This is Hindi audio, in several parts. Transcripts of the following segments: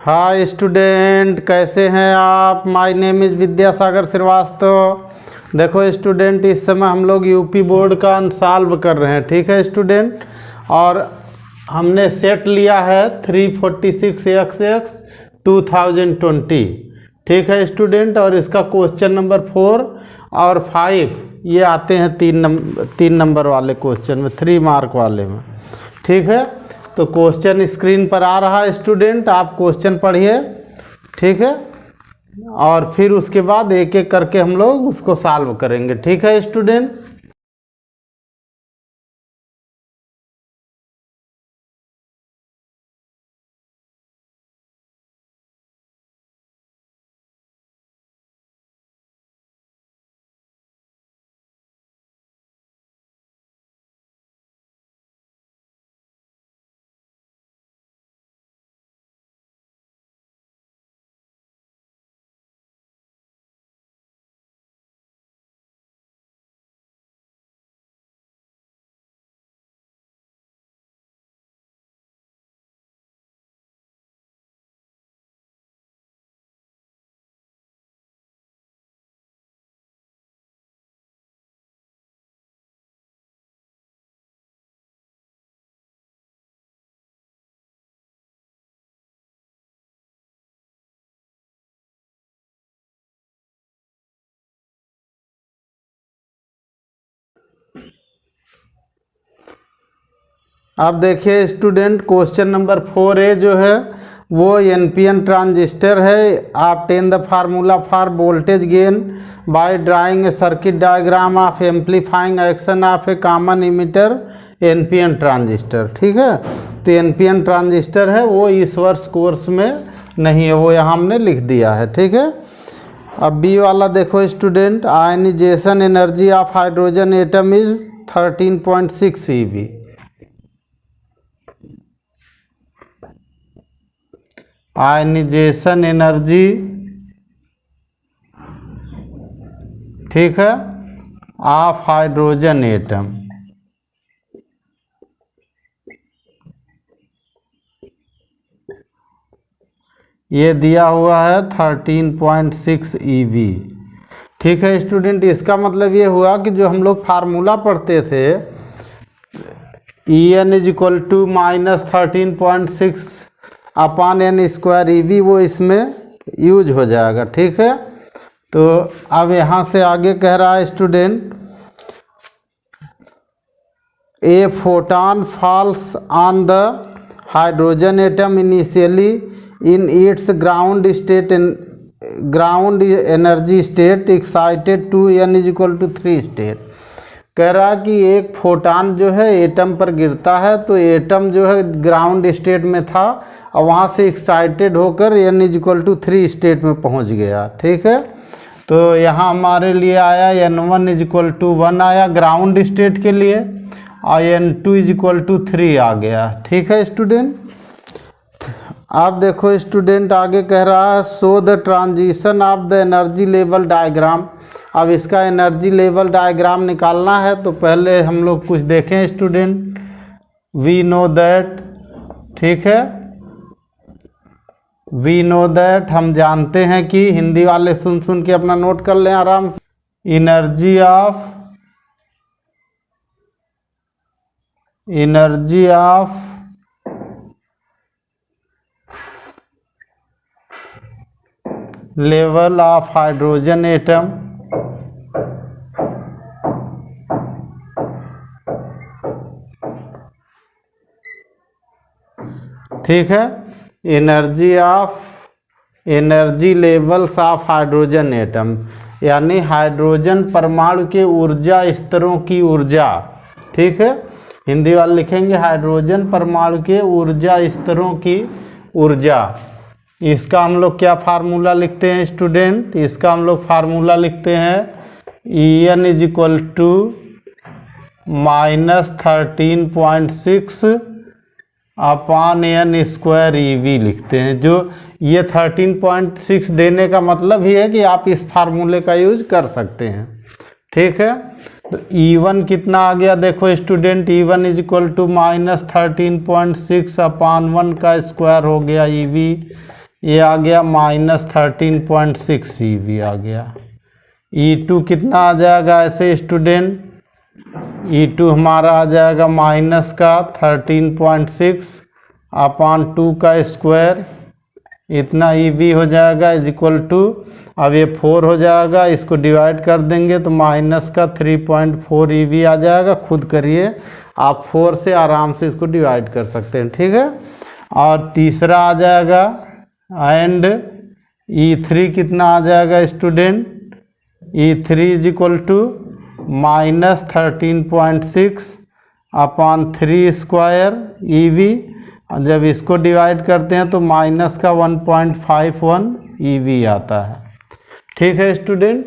हाय स्टूडेंट, कैसे हैं आप। My name is Vidyasagar Srivastava. देखो स्टूडेंट, इस समय हम लोग यूपी बोर्ड का सॉल्व कर रहे हैं, ठीक है स्टूडेंट। और हमने सेट लिया है 346XX 2020, ठीक है स्टूडेंट। और इसका क्वेश्चन नंबर 4 और 5 ये आते हैं तीन नंबर वाले क्वेश्चन में, 3 मार्क वाले में, ठीक है। तो क्वेश्चन स्क्रीन पर आ रहा है स्टूडेंट, आप क्वेश्चन पढ़िए, ठीक है। और फिर उसके बाद एक एक करके हम लोग उसको सॉल्व करेंगे, ठीक है स्टूडेंट। अब देखिए स्टूडेंट, क्वेश्चन नंबर 4A जो है वो एनपीएन ट्रांजिस्टर है। आप ten the formula for voltage gain by drawing A circuit diagram of amplifying action of A common emitter NPN transistor, ठीक है। तो एनपीएन ट्रांजिस्टर है वो इस वर्ष कोर्स में नहीं है, वो यहाँ हमने लिख दिया है, ठीक है। अब बी वाला देखो student, ionization energy of hydrogen atom is 13.6 eV। Ionization energy, ठीक है, ऑफ हाइड्रोजन एटम, ये दिया हुआ है 13.6 eV, ठीक है स्टूडेंट। इसका मतलब ये हुआ कि जो हम लोग फार्मूला पढ़ते थे En is equal to -13.6 upon n² eV, वो इसमें यूज हो जाएगा, ठीक है। तो अब यहाँ से आगे कह रहा है student, a photon falls on the hydrogen atom initially in its ground energy state excited to n is equal to 3 state. कह रहा कि एक फोटान जो है एटम पर गिरता है, तो एटम जो है ग्राउंड स्टेट में था और वहाँ से एक्साइटेड होकर n is equal to 3 state में पहुँच गया, ठीक है। तो यहाँ हमारे लिए आया n1 इज इक्वल टू 1 आया ग्राउंड स्टेट के लिए, और n2 इज इक्वल टू 3 आ गया, ठीक है स्टूडेंट। आप देखो स्टूडेंट, आगे कह रहा है show the transition of the energy level diagram. अब इसका एनर्जी लेवल डायग्राम निकालना है, तो पहले हम लोग कुछ देखें स्टूडेंट। वी नो दैट, ठीक है, वी नो दैट, हम जानते हैं कि, हिंदी वाले सुन सुन के अपना नोट कर लें आराम से। Energy of level of hydrogen atom, ठीक है। Energy levels of hydrogen atom, यानी हाइड्रोजन परमाणु के ऊर्जा स्तरों की ऊर्जा, ठीक है। हिंदी वाले लिखेंगे हाइड्रोजन परमाणु के ऊर्जा स्तरों की ऊर्जा। इसका हम लोग क्या फार्मूला लिखते हैं स्टूडेंट, इसका हम लोग फार्मूला लिखते हैं En is equal to -13.6 upon n² eV लिखते हैं। जो ये 13.6 देने का मतलब ही है कि आप इस फार्मूले का यूज कर सकते हैं, ठीक है। तो E1 कितना आ गया देखो student, E1 is equal to -13.6 upon 1 का स्क्वायर हो गया eV, ये आ गया -13.6 eV आ गया। E2 कितना आ जाएगा ऐसे स्टूडेंट? E2 हमारा आ जाएगा माइनस का 13.6 अपॉन 2 का स्क्वायर, इतना EV हो जाएगा इज इक्वल टू, अब ये 4 हो जाएगा, इसको डिवाइड कर देंगे तो माइनस का 3.4 EV आ जाएगा। खुद करिए आप, 4 से आराम से इसको डिवाइड कर सकते हैं, ठीक है। और तीसरा आ जाएगा एंड E3 कितना आ जाएगा student? E3 is equal to -13.6 upon 3 square EV। जब इसको डिवाइड करते हैं तो माइनस का 1.51 EV आता है, ठीक है स्टूडेंट।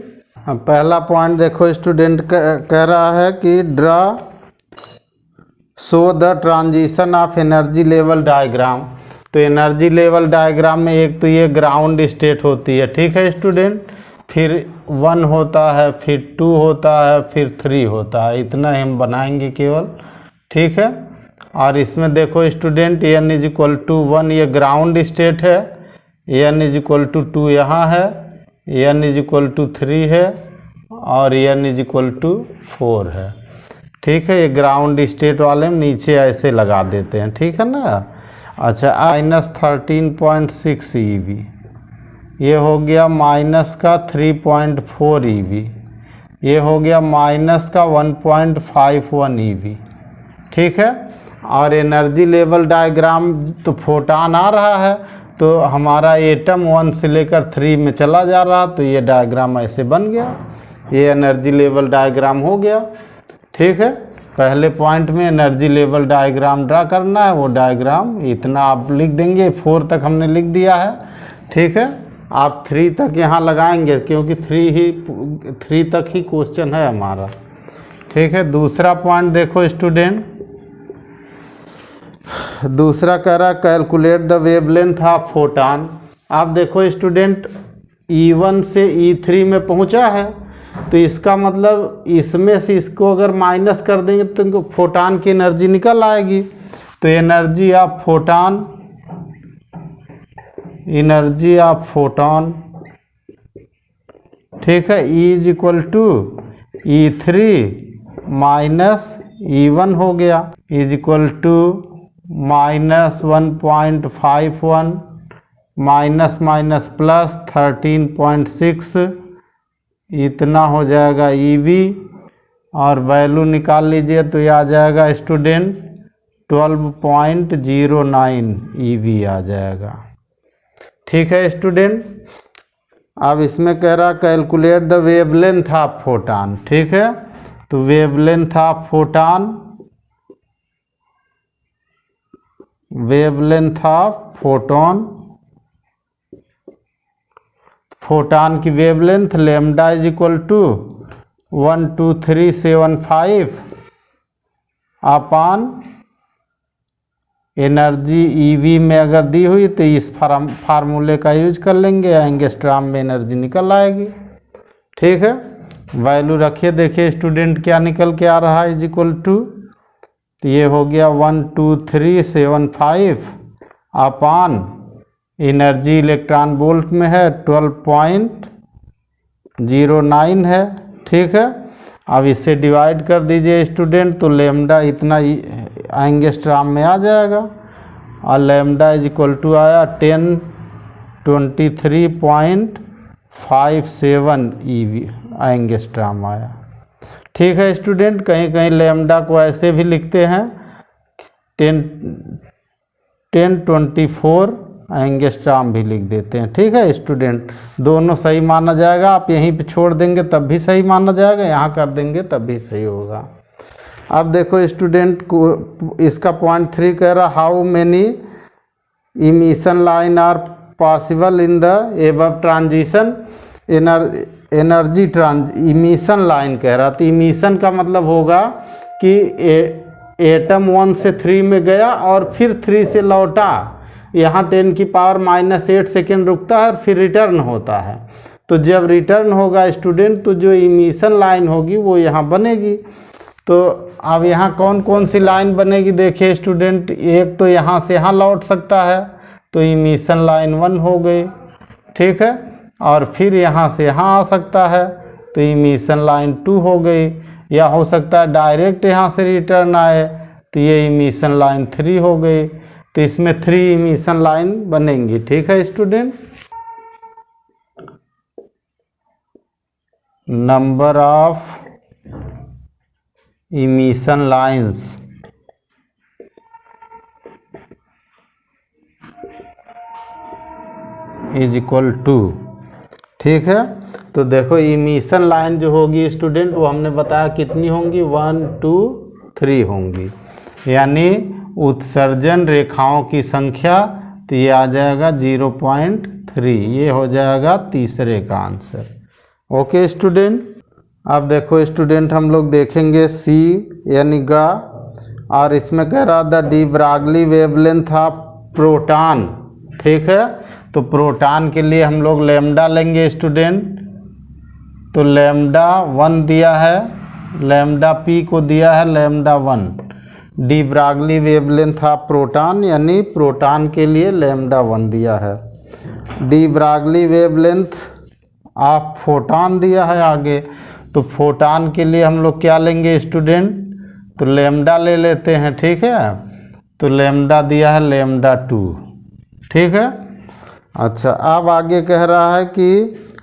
पहला पॉइंट देखो स्टूडेंट, कह रहा है कि draw show the transition of energy level diagram. तो एनर्जी लेवल डायग्राम में एक तो ये ग्राउंड स्टेट होती है, ठीक है स्टूडेंट, फिर 1 होता है, फिर 2 होता है, फिर 3 होता है, इतना हम बनाएंगे केवल, ठीक है। और इसमें देखो student n is equal to 1 ये ग्राउंड स्टेट है, n इज इक्वल टू 2 यहाँ है, n इज इक्वल टू 3 है और n इज इक्वल टू 4 है, ठीक है। ये ग्राउंड स्टेट वाले में नीचे ऐसे लगा देते हैं, ठीक है ना। अच्छा, -13.6 EV, ये हो गया माइनस का 3.4 EV, ये हो गया माइनस का 1.51 EV, ठीक है। और एनर्जी लेवल डायग्राम तो फोटान आ रहा है, तो हमारा एटम 1 से लेकर 3 में चला जा रहा, तो ये डायग्राम ऐसे बन गया, ये एनर्जी लेवल डायग्राम हो गया, ठीक है। पहले पॉइंट में एनर्जी लेवल डायग्राम ड्रा करना है, वो डायग्राम इतना आप लिख देंगे, 4 तक हमने लिख दिया है, ठीक है। आप 3 तक यहाँ लगाएंगे क्योंकि 3 तक ही क्वेश्चन है हमारा, ठीक है। दूसरा पॉइंट देखो स्टूडेंट, दूसरा कह रहा calculate the wavelength of photon. आप देखो स्टूडेंट, E1 से E3 में पहुंचा है, तो इसका मतलब इसमें से इसको अगर माइनस कर देंगे तो फोटान की एनर्जी निकल आएगी। तो energy of photon, energy of photon, ठीक है, E is equal to E3 minus E1 हो गया, is equal to -1.51 minus minus plus 13.6, इतना हो जाएगा EV। और वैल्यू निकाल लीजिए तो ये आ जाएगा स्टूडेंट 12.09 EV आ जाएगा, ठीक है स्टूडेंट। अब इसमें कह रहा calculate the wavelength of photon, ठीक है। तो wavelength of photon, wavelength of photon, photon की wavelength lambda is equal to 12375 upon energy EV में अगर दी हुई तो इस फार्मूले का यूज कर लेंगे, एंगस्ट्रॉम में एनर्जी निकल आएगी, ठीक है। वैल्यू रखिए, देखिए स्टूडेंट क्या निकल के आ रहा है, इज इक्वल टू, तो ये हो गया 12375 अपॉन एनर्जी इलेक्ट्रॉन वोल्ट में है 12.09 है, ठीक है। अब इससे डिवाइड कर दीजिए स्टूडेंट, तो लेमडा इतना एंगस्ट्रॉम में आ जाएगा, और लेमडा इज इक्वल टू आया 1023.57 EV एंगस्ट्रॉम आया, ठीक है स्टूडेंट। कहीं कहीं लेमडा को ऐसे भी लिखते हैं 1024 एंगस्ट्रॉम भी लिख देते हैं, ठीक है स्टूडेंट। दोनों सही माना जाएगा, आप यहीं पे छोड़ देंगे तब भी सही माना जाएगा, यहाँ कर देंगे तब भी सही होगा। अब देखो स्टूडेंट को इसका पॉइंट 3 कह रहा how many emission line are possible in the above transition energy emission line कह रहा। तो इमिशन का मतलब होगा कि एटम 1 से 3 में गया और फिर 3 से लौटा, यहाँ 10⁻⁻8 सेकेंड रुकता है और फिर रिटर्न होता है। तो जब रिटर्न होगा स्टूडेंट, तो जो इमिशन लाइन होगी वो यहाँ बनेगी। तो अब यहाँ कौन कौन सी लाइन बनेगी देखिए स्टूडेंट, एक तो यहाँ से यहाँ लौट सकता है, तो इमिशन लाइन 1 हो गई, ठीक है। और फिर यहाँ से यहाँ आ सकता है तो इमिशन लाइन 2 हो गई, या हो सकता है डायरेक्ट यहाँ से रिटर्न आए तो ये इमिशन लाइन 3 हो गई। तो इसमें 3 इमिशन लाइन बनेंगी, ठीक है student. Number of emission lines is equal to, ठीक है। तो देखो इमिशन लाइन जो होगी स्टूडेंट वो हमने बताया कितनी होंगी, 1 2 3 होंगी, यानी उत्सर्जन रेखाओं की संख्या। तो ये आ जाएगा 0.3, ये हो जाएगा तीसरे का आंसर। Okay student. अब देखो स्टूडेंट हम लोग देखेंगे सी यानी गा, और इसमें कह रहा the de Broglie wavelength of proton, ठीक है। तो प्रोटॉन के लिए हम लोग लैम्डा लेंगे स्टूडेंट। तो लैम्डा 1 दिया है, लैम्डा पी को दिया है lambda 1। De Broglie wavelength of proton यानी प्रोटॉन के लिए लैम्डा 1 दिया है। De Broglie wavelength of photon दिया है आगे। तो फोटॉन के लिए हम लोग क्या लेंगे स्टूडेंट, तो लैम्डा ले लेते हैं, ठीक है। तो लैम्डा दिया है लैम्डा 2, ठीक है। अच्छा, अब आगे कह रहा है कि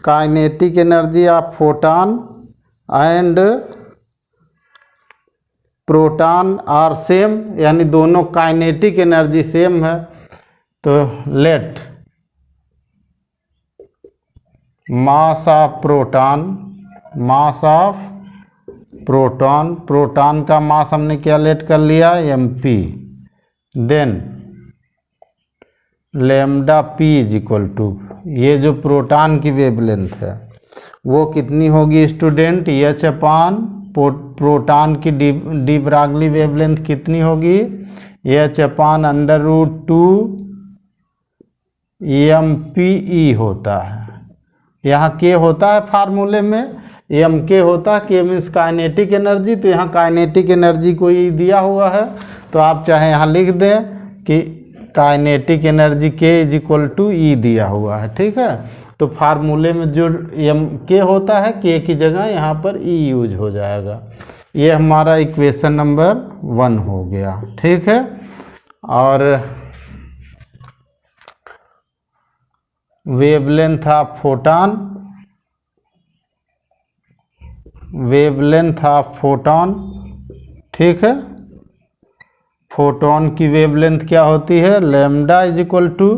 kinetic energy of photon and proton are same, यानी दोनों काइनेटिक एनर्जी सेम है। तो let mass of proton, mass of proton, proton का मास हमने क्या लेट कर लिया, mp, then lambda P is equal to, ये जो प्रोटॉन की वेवलेंथ है वो कितनी होगी स्टूडेंट, एच अपान प्रोटॉन की डी ब्रागली वेवलेंथ कितनी होगी, एच अपान √2 mpe होता है। यहाँ के होता है फार्मूले में, एम के होता है, के मीन्स काइनेटिक एनर्जी। तो यहाँ काइनेटिक एनर्जी को ही दिया हुआ है, तो आप चाहे यहाँ लिख दें कि काइनेटिक एनर्जी के इज इक्वल टू ई दिया हुआ है, ठीक है। तो फार्मूले में जो एम के होता है, के की जगह यहाँ पर ई यूज हो जाएगा। ये हमारा इक्वेशन नंबर 1 हो गया, ठीक है। और wavelength of photon, wavelength of photon, ठीक है। फोटॉन की वेवलेंथ क्या होती है, lambda is equal to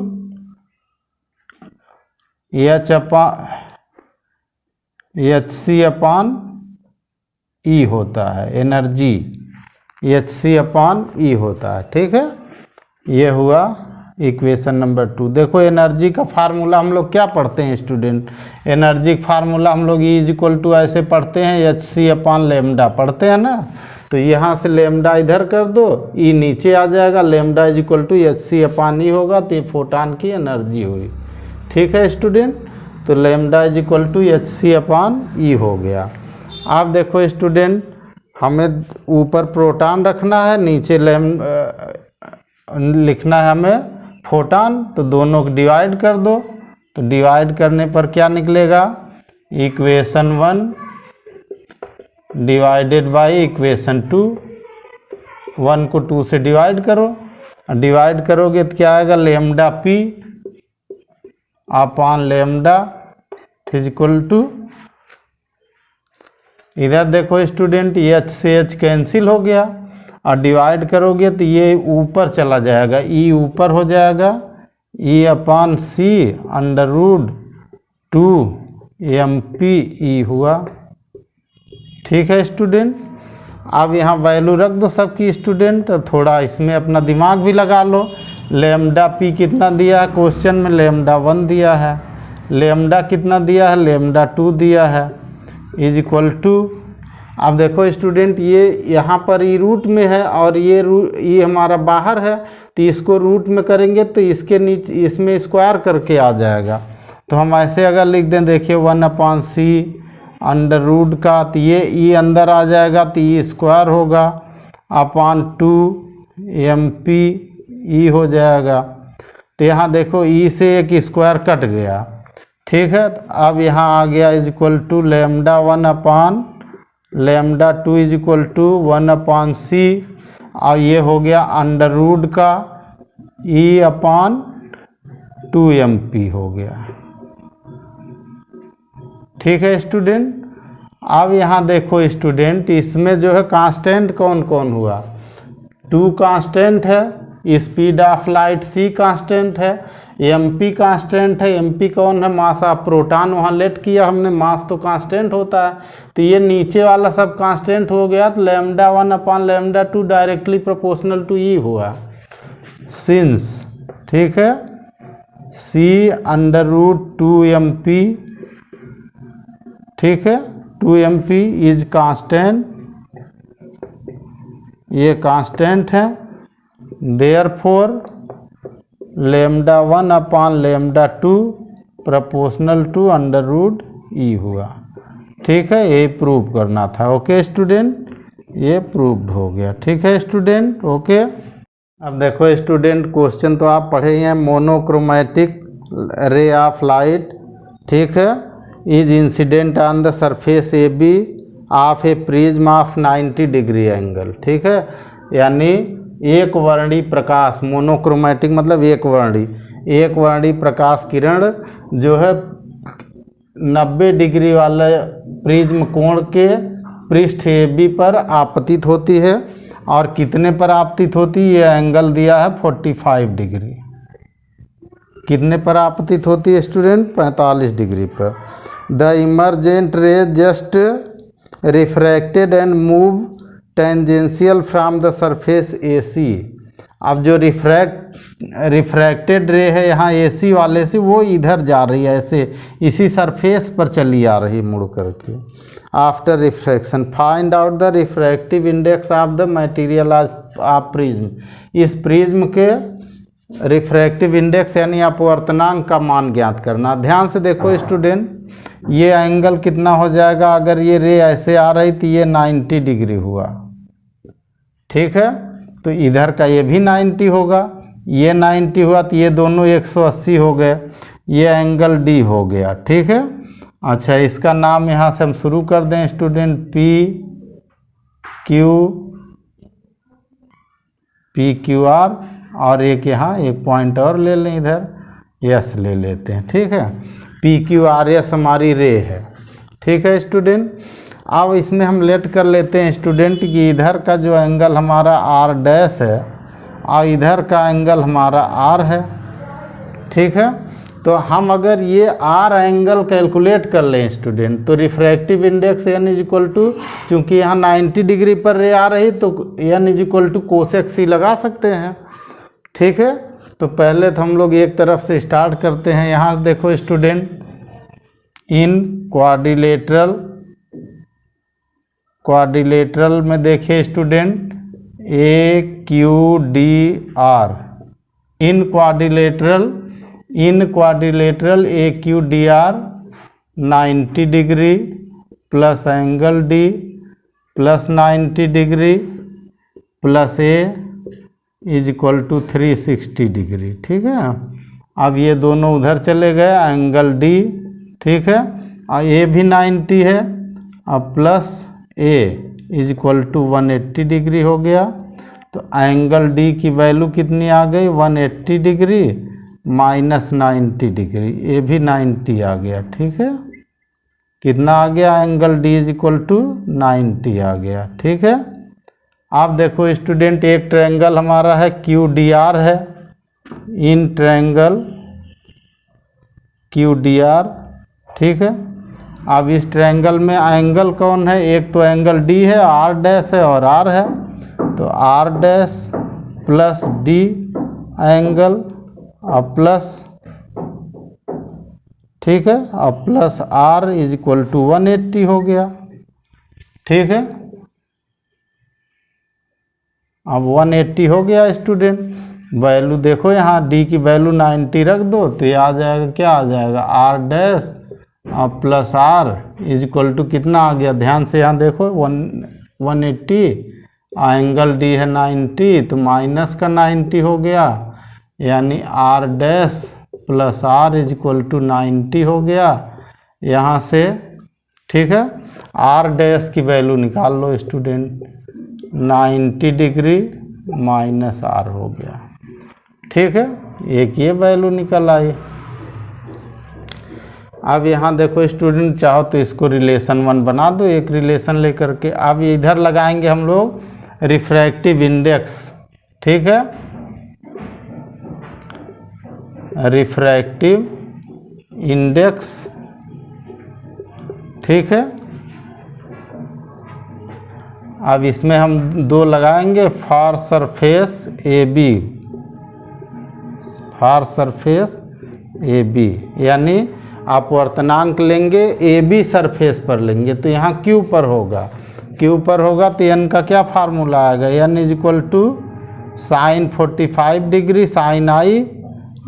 HC upon E होता है, एनर्जी HC अपान ई होता है, ठीक है। ये हुआ इक्वेशन नंबर 2। देखो एनर्जी का फार्मूला हम लोग क्या पढ़ते हैं स्टूडेंट, एनर्जी का फार्मूला हम लोग ई इज इक्वल टू ऐसे पढ़ते हैं, HC अपान लैम्डा पढ़ते हैं ना। तो यहाँ से लैम्डा इधर कर दो, ई नीचे आ जाएगा, lambda is equal to HC upon E होगा, तो ये फोटॉन की एनर्जी हुई, ठीक है स्टूडेंट। तो lambda is equal to HC upon E हो गया। आप देखो स्टूडेंट, हमें ऊपर प्रोटॉन रखना है, नीचे लिखना है हमें फोटॉन। तो दोनों को डिवाइड कर दो, तो डिवाइड करने पर क्या निकलेगा, इक्वेशन 1 डिवाइडेड बाई इक्वेशन 2। 1 को 2 से डिवाइड करो, डिवाइड करोगे तो क्या आएगा, lambda P upon lambda is equal to, इधर देखो स्टूडेंट एच से एच कैंसिल हो गया, और डिवाइड करोगे तो ये ऊपर चला जाएगा, ई ऊपर हो जाएगा, ई अपान सी √2 mpe हुआ, ठीक है स्टूडेंट। अब यहाँ वैल्यू रख दो सबकी स्टूडेंट, और थोड़ा इसमें अपना दिमाग भी लगा लो। लैम्डा पी कितना दिया है क्वेश्चन में, लैम्डा 1 दिया है, लैम्डा कितना दिया है, लैम्डा 2 दिया है, इज इक्वल टू। अब देखो स्टूडेंट, ये यहाँ पर ई रूट में है और ये हमारा बाहर है, तो इसको रूट में करेंगे तो इसके नीचे इसमें स्क्वायर करके आ जाएगा। तो हम ऐसे अगर लिख दें, देखिए 1/c √, का तो ये ई अंदर आ जाएगा, तो ई स्क्वायर होगा, अपान 2 mpe हो जाएगा। तो यहाँ देखो ई से एक स्क्वायर कट गया, ठीक है। तो अब यहाँ आ गया is equal to lambda 1 upon lambda 2 is equal to 1 upon C, और ये हो गया अंडर रूट का ई अपान 2mp हो गया, ठीक है स्टूडेंट। अब यहाँ देखो स्टूडेंट, इसमें जो है कांस्टेंट कौन कौन हुआ, 2 कांस्टेंट है, speed of light c constant है, mp कांस्टेंट है। mp कौन है, मास ऑफ प्रोटॉन, वहाँ लेट किया हमने, मास तो कांस्टेंट होता है, तो ये नीचे वाला सब कांस्टेंट हो गया। तो lambda 1 upon lambda 2 directly proportional to E हुआ, सिंस, ठीक है, c अंडर रूट 2mp, ठीक है, 2mp इज कांस्टेंट, ये कांस्टेंट है, therefore lambda 1 upon lambda 2 proportional to under root E हुआ, ठीक है। ये प्रूव करना था, ओके स्टूडेंट, ये प्रूव्ड हो गया, ठीक है स्टूडेंट, ओके। अब देखो स्टूडेंट, क्वेश्चन तो आप पढ़े ही हैं, मोनोक्रोमेटिक रे ऑफ लाइट, ठीक है, is incident on the surface A B of a prism of 90 degree angle, ठीक है। यानी एक वर्णी प्रकाश, मोनोक्रोमेटिक मतलब एक वर्णी प्रकाश किरण जो है 90 डिग्री वाले प्रिज्म कोण के पृष्ठ ए बी पर आपतित होती है, और कितने पर आपतित होती है, ये एंगल दिया है 45 डिग्री, कितने पर आपतित होती है स्टूडेंट, 45 डिग्री पर। The emergent ray just refracted and move tangential from the surface AC। अब जो रिफ्रैक्टेड रे है यहाँ AC वाले से, वो इधर जा रही है ऐसे, इसी सरफेस पर चली आ रही मुड़ करके। After refraction find out the refractive index of the material of prism. इस प्रिज्म के रिफ्रैक्टिव इंडेक्स यानी अपवर्तनांक का मान ज्ञात करना। ध्यान से देखो स्टूडेंट, ये एंगल कितना हो जाएगा, अगर ये रे ऐसे आ रही तो ये 90 डिग्री हुआ, ठीक है, तो इधर का ये भी 90 होगा, ये 90 हुआ, तो ये दोनों 180 हो गए, ये एंगल D हो गया, ठीक है। अच्छा, इसका नाम यहाँ से हम शुरू कर दें स्टूडेंट, PQR, और एक यहाँ एक पॉइंट और ले लें, इधर S ले लेते हैं, ठीक है। PQRS हमारी रे है, ठीक है स्टूडेंट। अब इसमें हम लेट कर लेते हैं स्टूडेंट कि इधर का जो एंगल हमारा R डैश है और इधर का एंगल हमारा R है, ठीक है। तो हम अगर ये R एंगल कैलकुलेट कर लें स्टूडेंट, तो refractive index n is equal to, चूँकि यहाँ 90 डिग्री पर रे आ रही, तो n is equal to cosec C लगा सकते हैं, ठीक है। तो पहले तो हम लोग एक तरफ से स्टार्ट करते हैं। यहाँ देखो स्टूडेंट, इन क्वाड्रिलेटरल में देखिए student, AQDR, in quadrilateral AQDR 90 degree plus angle D plus 90 degree plus A is equal to 360 degree, ठीक है। अब ये दोनों उधर चले गए, एंगल D, ठीक है, और A भी 90 है, अब plus A is equal to 180 degree हो गया। तो एंगल D की वैल्यू कितनी आ गई, 180 डिग्री माइनस 90 डिग्री, A भी 90 आ गया, ठीक है। कितना आ गया, angle D is equal to 90 आ गया, ठीक है। आप देखो स्टूडेंट, एक ट्रायंगल हमारा है QDR है, इन ट्रायंगल QDR, ठीक है। अब इस ट्रायंगल में एंगल कौन है, एक तो एंगल D है, R डैश है और R है, तो R dash plus D angle और प्लस, ठीक है, और plus R is equal to 180 हो गया, ठीक है। अब 180 हो गया स्टूडेंट। वैल्यू देखो यहाँ D की वैल्यू 90 रख दो, तो ये आ जाएगा, क्या आ जाएगा, R डैश और plus R is equal to कितना आ गया, ध्यान से यहाँ देखो 180, एंगल D है 90, तो माइनस का 90 हो गया, यानी R dash plus R is equal to 90 हो गया यहाँ से। ठीक है, आर डैश की वैल्यू निकाल लो स्टूडेंट, 90 डिग्री माइनस आर हो गया। ठीक है, एक ये वैल्यू निकल आई। अब यहाँ देखो स्टूडेंट, चाहो तो इसको रिलेशन 1 बना दो एक रिलेशन लेकर के। अब इधर लगाएंगे हम लोग रिफ्रैक्टिव इंडेक्स। ठीक है, रिफ्रैक्टिव इंडेक्स। ठीक है, अब इसमें हम 2 लगाएंगे for surface A B, for surface A B, यानी अपवर्तनांक लेंगे ए बी सरफेस पर लेंगे तो यहाँ क्यू पर होगा, क्यू पर होगा तो एन का क्या फार्मूला आएगा, n is equal to sine 45 degree sine i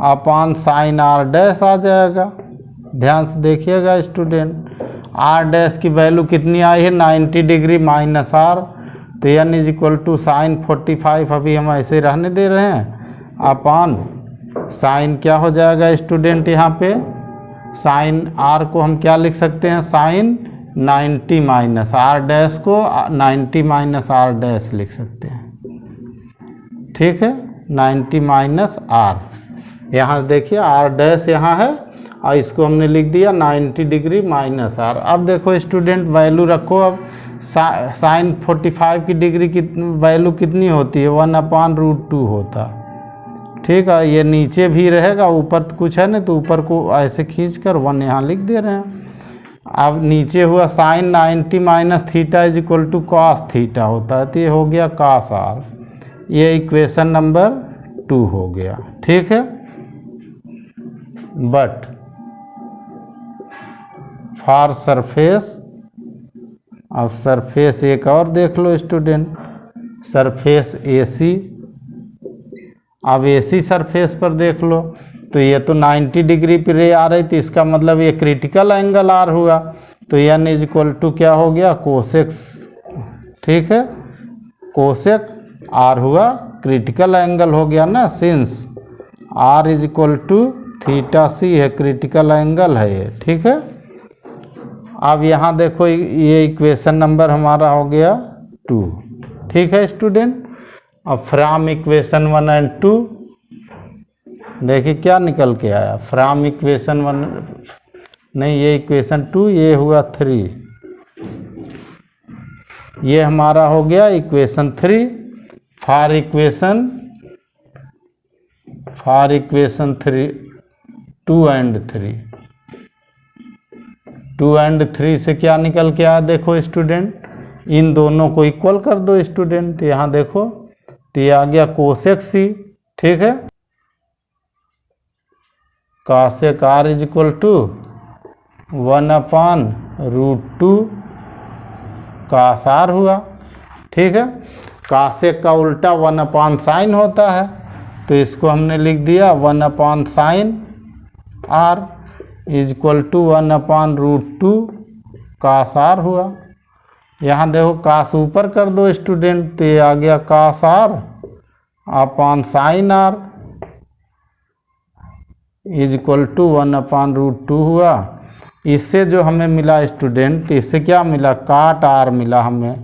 upon sine r dash आ जाएगा। ध्यान से देखिएगा स्टूडेंट, आर डैश की वैल्यू कितनी आई है 90 डिग्री माइनस आर, तो n is equal to sine 45 अभी हम ऐसे रहने दे रहे हैं अपॉन साइन क्या हो जाएगा स्टूडेंट, यहाँ पे साइन आर को हम क्या लिख सकते हैं, साइन 90 माइनस आर डैश को 90 माइनस आर डैश लिख सकते हैं। ठीक है, 90 माइनस आर, यहाँ देखिए आर डैश यहाँ है और इसको हमने लिख दिया 90 डिग्री माइनस आर। अब देखो स्टूडेंट वैल्यू रखो, अब साइन 45 की डिग्री की वैल्यू कितनी होती है, 1/√2 होता। ठीक है, ये नीचे भी रहेगा, ऊपर तो कुछ है नहीं तो ऊपर को ऐसे खींच कर 1 यहाँ लिख दे रहे हैं। अब नीचे हुआ sine 90 minus theta is equal to cos theta होता है, तो ये हो गया कॉस आर। ये इक्वेशन नंबर 2 हो गया। ठीक है, बट फॉर सरफेस, अब सरफेस एक और देख लो स्टूडेंट, सरफेस एसी। अब एसी सरफेस पर देख लो तो ये तो 90 डिग्री पे रे आ रही थी, इसका मतलब ये क्रिटिकल एंगल आर हुआ, तो एन इज इक्वल टू क्या हो गया, कोसेक। ठीक है, कोसेक आर हुआ, क्रिटिकल एंगल हो गया ना, since r is equal to theta C है, क्रिटिकल एंगल है ये। ठीक है, अब यहाँ देखो ये इक्वेशन नंबर हमारा हो गया 2। ठीक है स्टूडेंट, अब फ्रॉम इक्वेशन 1 एंड 2 देखिए क्या निकल के आया, फ्रॉम इक्वेशन 1 नहीं, ये इक्वेशन 2, ये हुआ 3, ये हमारा हो गया equation 3। For equation 3 2 and 3, 2 and 3 से क्या निकल के आया, देखो स्टूडेंट, इन दोनों को इक्वल कर दो स्टूडेंट। यहाँ देखो तो ये आ गया कोसेक सी। ठीक है, cosec R is equal to 1/√2 cos R हुआ। ठीक है, कोसेक का उल्टा 1/sin होता है, तो इसको हमने लिख दिया 1/sin R is equal to 1/√2 cos R हुआ। यहाँ देखो कॉस ऊपर कर दो स्टूडेंट, तो ये आ गया cos R upon sine R is equal to 1/√2 हुआ। इससे जो हमें मिला स्टूडेंट, इससे क्या मिला, काट आर मिला हमें,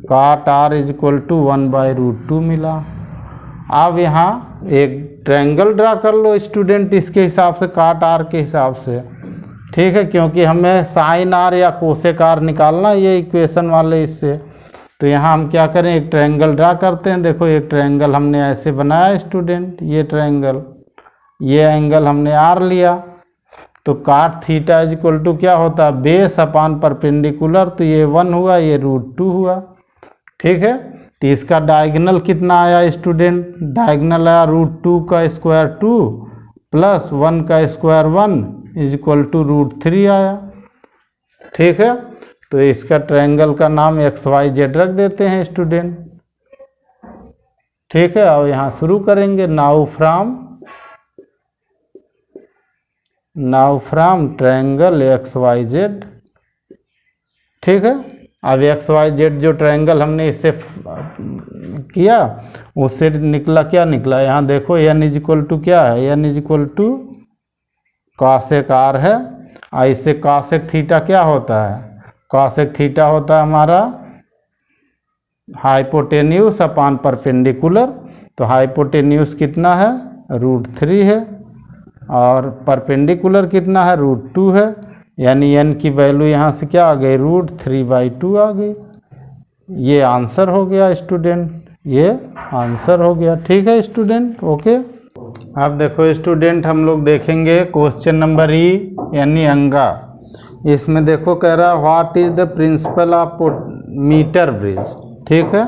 काट आर इज इक्वल टू 1/√2 मिला। अब यहाँ एक ट्रायंगल ड्रा कर लो स्टूडेंट, इसके हिसाब से काट आर के हिसाब से। ठीक है, क्योंकि हमें साइन आर या कोसेक आर निकालना ये इक्वेशन वाले इससे, तो यहाँ हम क्या करें, एक ट्रायंगल ड्रा करते हैं। देखो एक ट्रायंगल हमने ऐसे बनाया स्टूडेंट, ये ट्रायंगल, ये एंगल हमने आर लिया, तो काट थीटा इज इक्वल टू क्या होता है, बेस अपॉन परपेंडिकुलर, तो ये 1 हुआ, ये √2 हुआ। ठीक है, तो इसका डायगोनल कितना आया स्टूडेंट, डायगोनल आया √2 का स्क्वायर 2 प्लस 1 का स्क्वायर 1 इज इक्वल टू √3 आया। ठीक है, तो इसका ट्रायंगल का नाम XYZ रख देते हैं स्टूडेंट। ठीक है, और यहाँ शुरू करेंगे, नाउ फ्रॉम ट्रायंगल XYZ। ठीक है, अब एक्स वाई जेड जो ट्रायंगल हमने इससे किया उससे निकला, क्या निकला, यहाँ देखो n इक्वल टू क्या है, n equal to cosec R है। और इससे कॉसेक थीटा क्या होता है, कॉसेक थीटा होता है हमारा हाइपोटेन्यूस अपान परपेंडिकुलर। तो हाइपोटेन्यूस कितना है, √3 है, और परपेंडिकुलर कितना है, √2 है। यानी n की वैल्यू यहाँ से क्या आ गई, √3/2 आ गई। ये आंसर हो गया स्टूडेंट, ये आंसर हो गया। ठीक है स्टूडेंट, ओके। अब देखो स्टूडेंट हम लोग देखेंगे क्वेश्चन नंबर ई यानी अंगा। इसमें देखो कह रहा है what is the principle of metre bridge. ठीक है,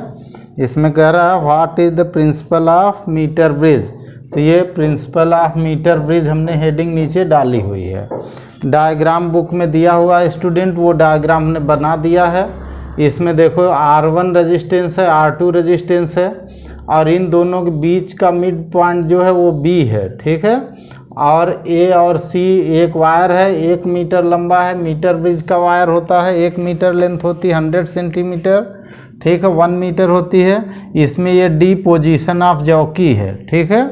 इसमें कह रहा है what is the principle of metre bridge. तो ये प्रिंसिपल ऑफ मीटर ब्रिज हमने हेडिंग नीचे डाली हुई है। डायग्राम बुक में दिया हुआ है स्टूडेंट, वो डायग्राम हमने बना दिया है। इसमें देखो R1 रेजिस्टेंस है, R2 रेजिस्टेंस है, और इन दोनों के बीच का मिड पॉइंट जो है वो B है। ठीक है, और A और C एक वायर है, 1 मीटर लंबा है। मीटर ब्रिज का वायर होता है 1 मीटर लेंथ होती है 100 सेंटीमीटर। ठीक है, 1 मीटर होती है। इसमें ये D पोजीशन ऑफ जॉकी है। ठीक है,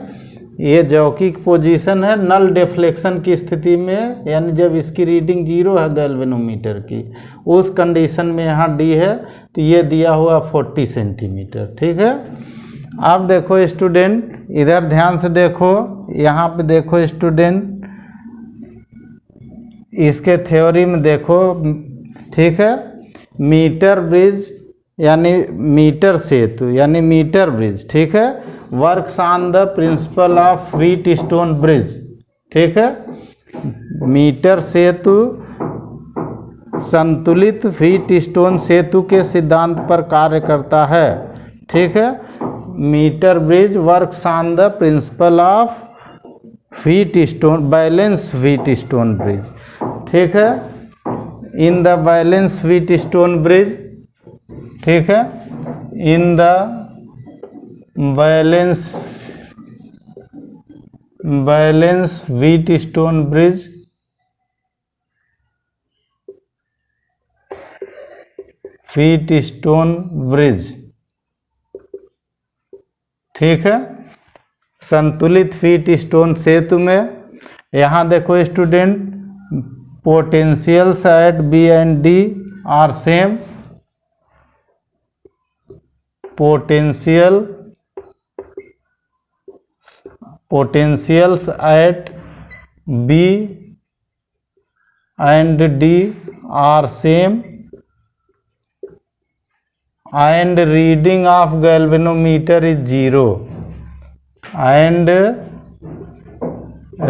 ये जॉकी की पोजीशन है नल डिफ्लेक्शन की स्थिति में, यानी जब इसकी रीडिंग 0 है गैल्वेनोमीटर की, उस कंडीशन में यहाँ D है। तो ये दिया हुआ 40 सेंटीमीटर। ठीक है, अब देखो स्टूडेंट इधर ध्यान से देखो, यहाँ पे देखो स्टूडेंट इसके थ्योरी में देखो। ठीक है, मीटर ब्रिज यानी मीटर सेतु यानी मीटर ब्रिज। ठीक है, works on the principle of Wheatstone bridge. ठीक है, मीटर सेतु संतुलित व्हीट स्टोन सेतु के सिद्धांत पर कार्य करता है। ठीक है, metre bridge works on the principle of Wheatstone balance Wheatstone bridge. ठीक है, in the balance Wheatstone bridge. ठीक है, in the balance Wheatstone bridge ठीक है, संतुलित व्हीट स्टोन सेतु में यहाँ देखो student potentials at B and D are same. potentials at B and D are same, and reading of galvanometer is 0, and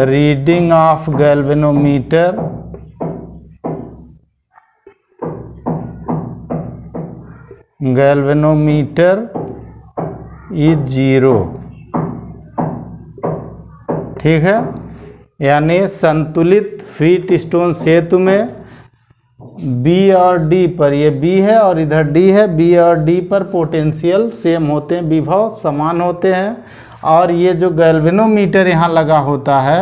reading of galvanometer is 0। ठीक है, यानी संतुलित व्हीट स्टोन सेतु में B और D पर, ये B है और इधर D है, B और D पर पोटेंशियल सेम होते हैं, विभव समान होते हैं। और ये जो गैल्वेनोमीटर यहाँ लगा होता है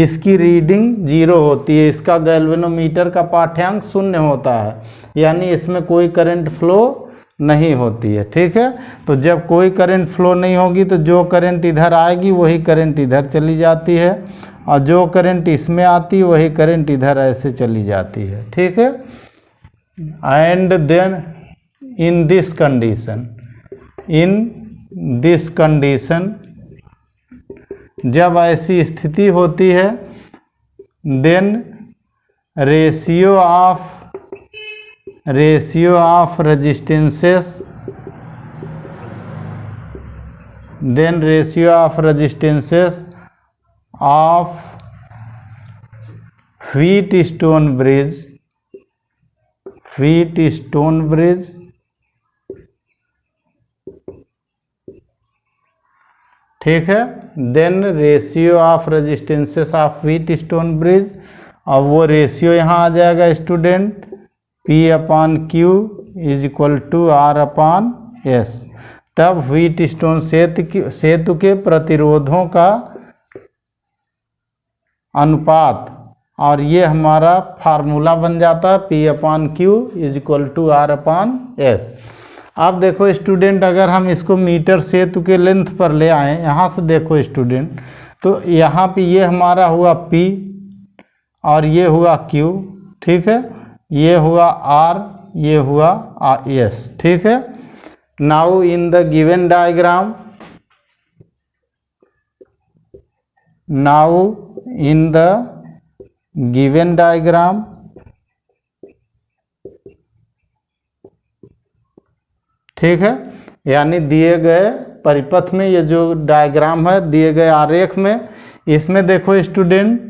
इसकी रीडिंग 0 होती है। इसका गैल्वेनोमीटर का पाठ्यांक 0 होता है, यानी इसमें कोई करंट फ्लो नहीं होती है। ठीक है, तो जब कोई करंट फ्लो नहीं होगी तो जो करंट इधर आएगी वही करंट इधर चली जाती है, और जो करंट इसमें आती है वही करंट इधर ऐसे चली जाती है। ठीक है, and then in this condition जब ऐसी स्थिति होती है then ratio of resistances of Wheatstone bridge ठीक है, then ratio of resistances of Wheatstone bridge, और वो रेशियो यहाँ आ जाएगा student P/Q is equal to R/S। तब व्हीट स्टोन सेतु के प्रतिरोधों का अनुपात और ये हमारा फार्मूला बन जाता है P/Q = R/S। अब देखो स्टूडेंट, अगर हम इसको मीटर सेतु के लेंथ पर ले आए, यहाँ से देखो स्टूडेंट, तो यहाँ पे ये हमारा हुआ P और ये हुआ Q, ठीक है, ये हुआ R, ये हुआ S, ठीक है। Now in the given diagram, now in the given diagram, ठीक है, यानी दिए गए परिपथ में ये जो डायग्राम है दिए गए आरेख में, इसमें देखो स्टूडेंट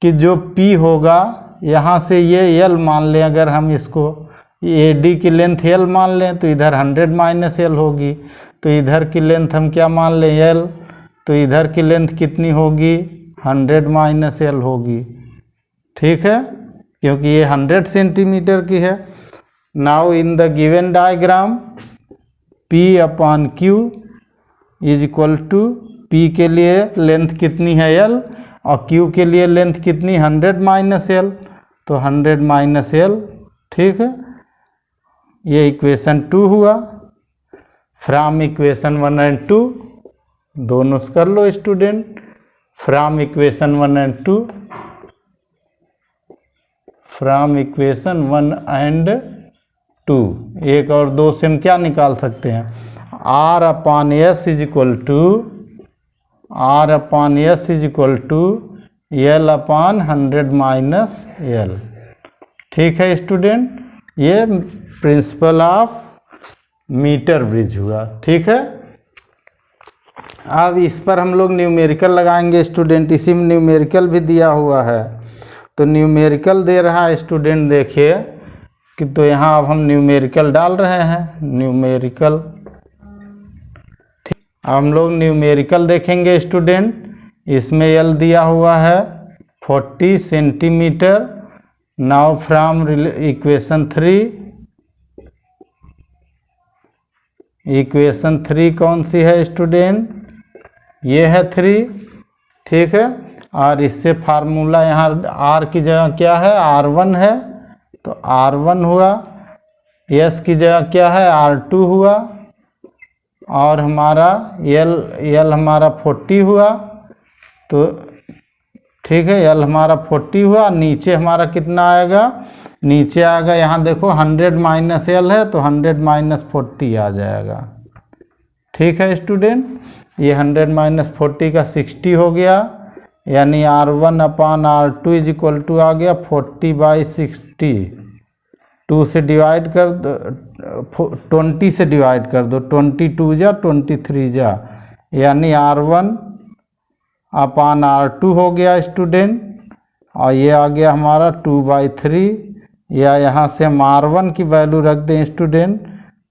कि जो P होगा, यहाँ से ये L मान लें, अगर हम इसको AD की लेंथ L मान लें तो इधर 100 - L होगी, तो इधर की लेंथ हम क्या मान लें L, तो इधर की लेंथ कितनी होगी 100 - L होगी, ठीक है, क्योंकि ये 100 सेंटीमीटर की है। Now in the given diagram P/Q = P के लिए लेंथ कितनी है L और Q के लिए लेंथ कितनी 100 - L, तो 100 - L, ठीक है। ये इक्वेशन 2 हुआ। फ्रॉम इक्वेशन 1 एंड 2 दोनों से कर लो student, from equation 1 and 2, from equation 1 and 2, 1 और 2 से हम क्या निकाल सकते हैं, R/S = L/100 - L, ठीक है स्टूडेंट। ये प्रिंसिपल ऑफ मीटर ब्रिज हुआ, ठीक है। अब इस पर हम लोग न्यूमेरिकल लगाएंगे स्टूडेंट, इसी में न्यूमेरिकल भी दिया हुआ है, तो न्यूमेरिकल दे रहा है स्टूडेंट, देखिए कि तो यहाँ अब हम न्यूमेरिकल डाल रहे हैं, न्यूमेरिकल, अब हम लोग न्यूमेरिकल देखेंगे स्टूडेंट। इसमें L दिया हुआ है 40 centimetre. Now from equation 3, equation 3 कौन सी है स्टूडेंट, ये है 3, ठीक है। और इससे फार्मूला यहाँ R की जगह क्या है R1 है, तो R1 हुआ, S की जगह क्या है R2 हुआ, और हमारा L हमारा 40 हुआ, तो ठीक है, L हमारा 40 हुआ। नीचे हमारा कितना आएगा, नीचे आएगा यहाँ देखो 100 - L है, तो 100 - 40 आ जाएगा, ठीक है स्टूडेंट। ये 100 - 40 का 60 हो गया, यानी R1/R2 = आ गया 40/60। 2 से डिवाइड कर दो, 20 से डिवाइड कर दो, 22 जा 23 जा, यानी R1/R2 हो गया स्टूडेंट। और ये आ गया हमारा 2/3, या यहाँ से हम R1 की वैल्यू रख दें स्टूडेंट,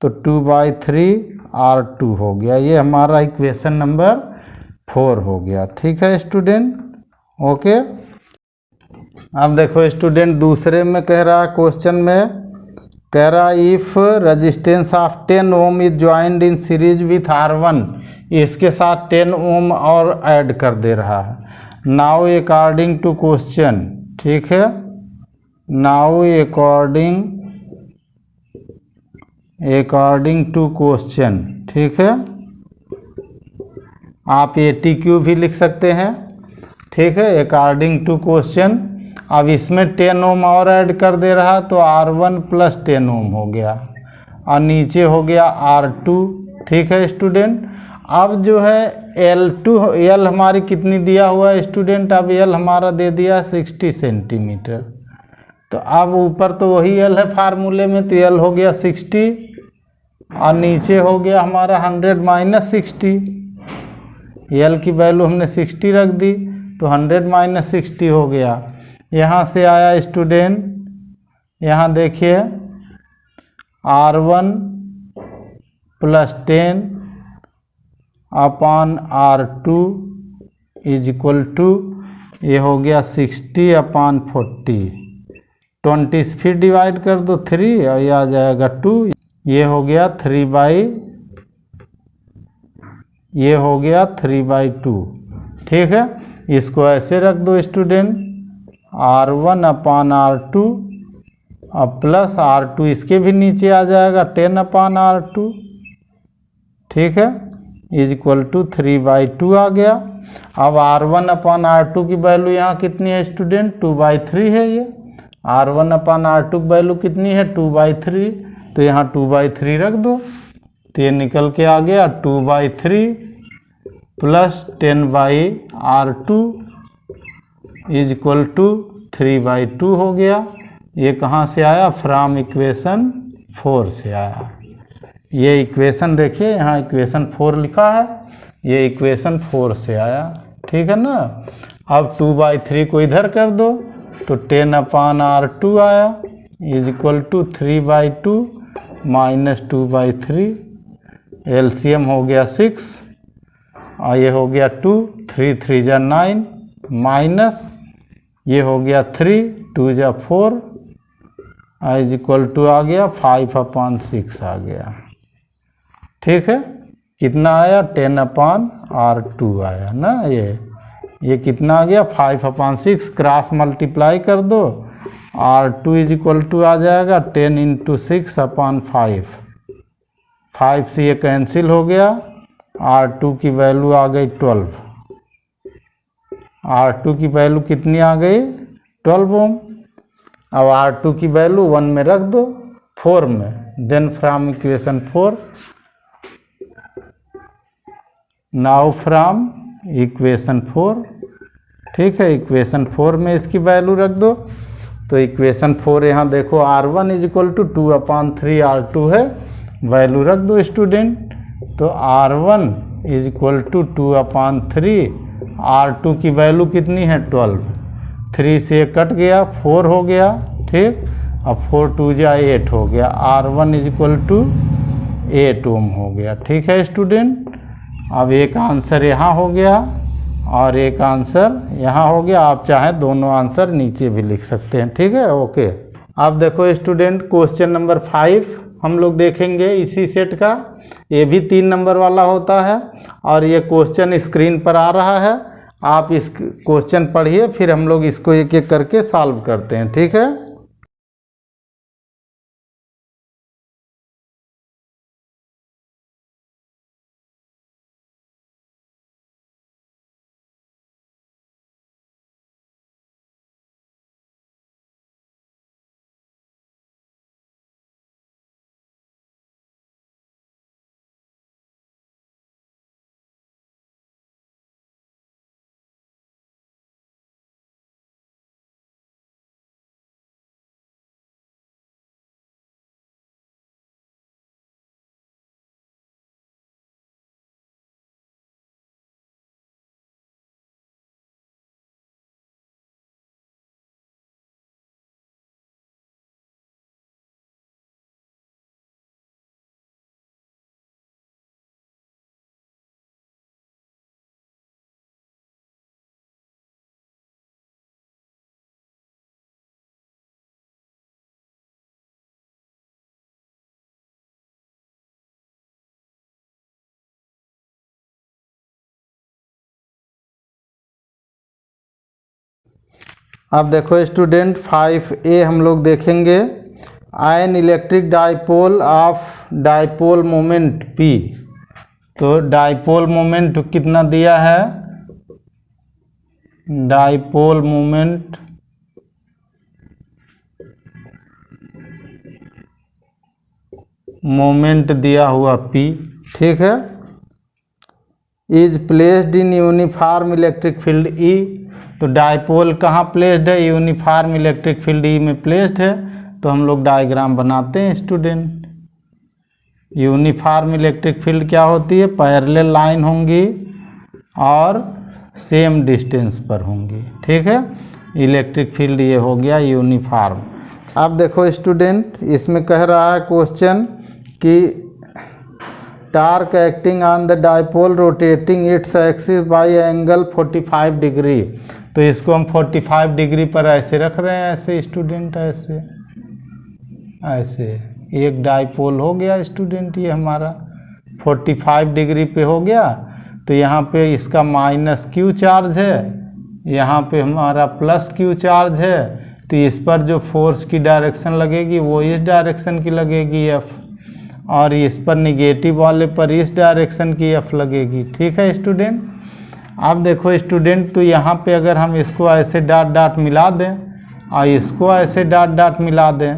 तो 2/3 R2 हो गया। ये हमारा इक्वेशन नंबर 4 हो गया, ठीक है स्टूडेंट, ओके। अब देखो स्टूडेंट, दूसरे में कह रहा है, क्वेश्चन में कह रहा है if resistance of 10 ohm is joined in series with R1, इसके साथ 10 ओम और ऐड कर दे रहा है। नाउ अकॉर्डिंग टू क्वेश्चन, ठीक है, नाउ अकॉर्डिंग टू क्वेश्चन, ठीक है, आप ATQ भी लिख सकते हैं, ठीक है, अकॉर्डिंग टू क्वेश्चन। अब इसमें 10 ओम और ऐड कर दे रहा, तो R1 + 10 ओम हो गया, और नीचे हो गया R2, ठीक है स्टूडेंट। अब जो है L हमारी कितनी दिया हुआ है स्टूडेंट, अब L हमारा दे दिया 60 सेंटीमीटर, तो अब ऊपर तो वही L है फार्मूले में, तो L हो गया 60, और नीचे हो गया हमारा 100 - 60। L की वैल्यू हमने 60 रख दी, तो 100 - 60 हो गया। यहाँ से आया स्टूडेंट, यहाँ देखिए R1 + 10/R2 = ये हो गया 60/40, 20 से फिर डिवाइड कर दो 3, और ये आ जाएगा 2, ये हो गया 3/2, ठीक है। इसको ऐसे रख दो स्टूडेंट, R1/R2 अब प्लस R2 इसके भी नीचे आ जाएगा 10/R2, ठीक है, इज इक्वल टू 3/2 आ गया। अब R1/R2 की वैल्यू यहाँ कितनी है स्टूडेंट? 2/3 है। ये R1/R2 की वैल्यू कितनी है? 2/3, तो यहाँ 2/3 रख दो, तो ये निकल के आ गया 2/3 plus 10/R2 is equal to 3/2 हो गया। ये कहाँ से आया? फ्रॉम इक्वेशन 4 से आया। ये इक्वेशन देखिए, यहाँ इक्वेशन 4 लिखा है, ये इक्वेशन 4 से आया, ठीक है ना। अब 2/3 को इधर कर दो तो 10/R2 आया is equal to 3/2 minus 2/3, LCM हो गया 6 और ये हो गया 2, 3 3 जा 9 माइनस ये हो गया 3 2 जा 4 इज इक्वल टू आ गया 5/6 आ गया, ठीक है। कितना आया? 10/R2 आया ना। ये कितना आ गया? 5/6, क्रॉस मल्टीप्लाई कर दो, R2 इज इक्वल टू आ जाएगा 10 × 6/5, 5 से ये कैंसिल हो गया, R2 की वैल्यू आ गई 12, R2 की वैल्यू कितनी आ गई? 12 ओम। अब R2 की वैल्यू 1 में रख दो, 4 में, then from equation 4, now from equation 4, ठीक है, इक्वेशन 4 में इसकी वैल्यू रख दो। तो इक्वेशन 4 यहाँ देखो R1 is equal to 2/3 R2 है, वैल्यू रख दो स्टूडेंट। तो R1 is equal to 2/3, R2 की वैल्यू कितनी है? 12, 3 से कट गया 4 हो गया, ठीक। अब 4 2 जा 8 हो गया, R1 इज इक्वल टू 8 ओम हो गया, ठीक है स्टूडेंट। अब एक आंसर यहाँ हो गया और एक आंसर यहाँ हो गया। आप चाहें दोनों आंसर नीचे भी लिख सकते हैं, ठीक है, ओके। अब देखो स्टूडेंट क्वेश्चन नंबर 5 हम लोग देखेंगे इसी सेट का। ये भी 3 नंबर वाला होता है और ये क्वेश्चन स्क्रीन पर आ रहा है, आप इस क्वेश्चन पढ़िए, फिर हम लोग इसको एक एक करके सॉल्व करते हैं, ठीक है। अब देखो स्टूडेंट 5A हम लोग देखेंगे। Ion electric dipole of dipole moment P। तो डाइपोल मोमेंट कितना दिया है? डाइपोल मोमेंट दिया हुआ P, ठीक है। Is placed in uniform electric field E। तो डाइपोल कहाँ प्लेस्ड है? यूनिफॉर्म इलेक्ट्रिक फील्ड E में प्लेस्ड है। तो हम लोग डायग्राम बनाते हैं स्टूडेंट। यूनिफॉर्म इलेक्ट्रिक फील्ड क्या होती है? पैरेलल लाइन होंगी और सेम डिस्टेंस पर होंगी, ठीक है। इलेक्ट्रिक फील्ड ये हो गया यूनिफॉर्म। अब देखो स्टूडेंट, इसमें कह रहा है क्वेश्चन कि torque acting on the dipole rotating its axis bye angle 45 degree. तो इसको हम 45 डिग्री पर ऐसे रख रहे हैं, ऐसे स्टूडेंट, ऐसे एक डाइपोल हो गया स्टूडेंट, ये हमारा 45 डिग्री पे हो गया। तो यहाँ पे इसका -Q चार्ज है यहाँ पे हमारा प्लस क्यू चार्ज है, तो इस पर जो फोर्स की डायरेक्शन लगेगी वो इस डायरेक्शन की लगेगी एफ, और इस पर निगेटिव वाले पर इस डायरेक्शन की एफ लगेगी। ठीक है स्टूडेंट। अब देखो स्टूडेंट, तो यहाँ पे अगर हम इसको ऐसे डॉट डॉट मिला दें और इसको ऐसे डॉट डॉट मिला दें,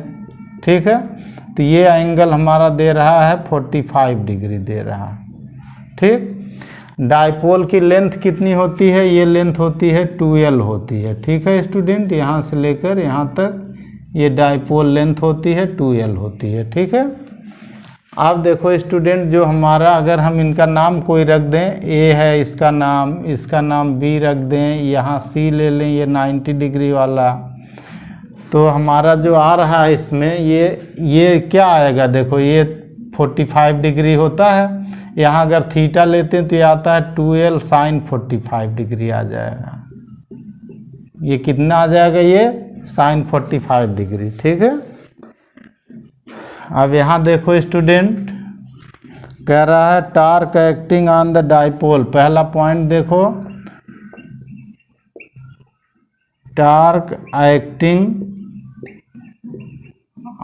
ठीक है, तो ये एंगल हमारा दे रहा है 45 डिग्री दे रहा है। ठीक, डायपोल की लेंथ कितनी होती है? ये लेंथ होती है 2L होती है। ठीक है स्टूडेंट, यहाँ से लेकर यहाँ तक ये डायपोल लेंथ होती है 2L होती है। ठीक है। अब देखो स्टूडेंट, जो हमारा अगर हम इनका नाम कोई रख दें, ए है इसका नाम बी रख दें, यहाँ सी ले लें, ये 90 डिग्री वाला, तो हमारा जो आ रहा है इसमें ये क्या आएगा? देखो ये 45 डिग्री होता है। यहाँ अगर थीटा लेते हैं तो ये आता है 2L साइन 45 डिग्री आ जाएगा। ये कितना आ जाएगा? ये साइन 45 डिग्री। ठीक है। अब यहाँ देखो स्टूडेंट, कह रहा है torque acting on the dipole. पहला पॉइंट देखो, torque acting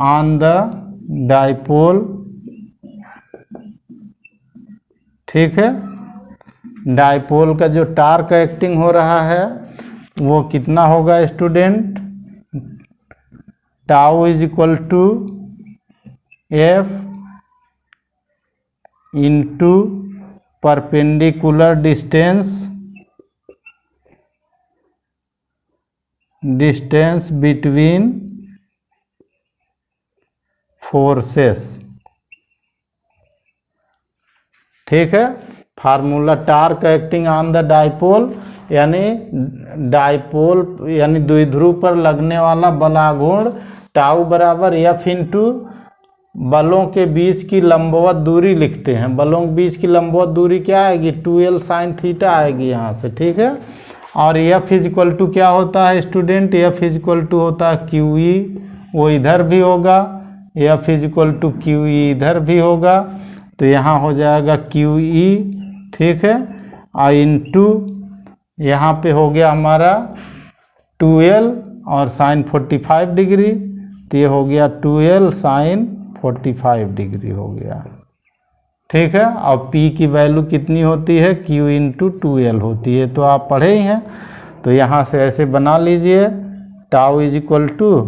on the dipole. ठीक है, डाइपोल का जो टार्क एक्टिंग हो रहा है वो कितना होगा student? Tau is equal to F into perpendicular distance between forces. ठीक है, formula torque acting on the dipole यानी द्विध्रुव पर लगने वाला बलाघूर्ण टाउ बराबर एफ इंटू बलों के बीच की लंबवत दूरी लिखते हैं। बलों के बीच की लंबवत दूरी क्या आएगी? 2L साइन थीटा आएगी यहाँ से। ठीक है, और एफ इज इक्वल टू क्या होता है student? F is equal to होता है QE, वो इधर भी होगा, F is equal to QE इधर भी होगा, तो यहाँ हो जाएगा QE। ठीक है, और इंटू यहाँ पे हो गया हमारा 2L और साइन 45 डिग्री, तो ये हो गया 2L साइन 45 डिग्री हो गया। ठीक है, और P की वैल्यू कितनी होती है? Q इंटू 2L होती है, तो आप पढ़े ही हैं, तो यहाँ से ऐसे बना लीजिए, टाउ इज इक्वल टू,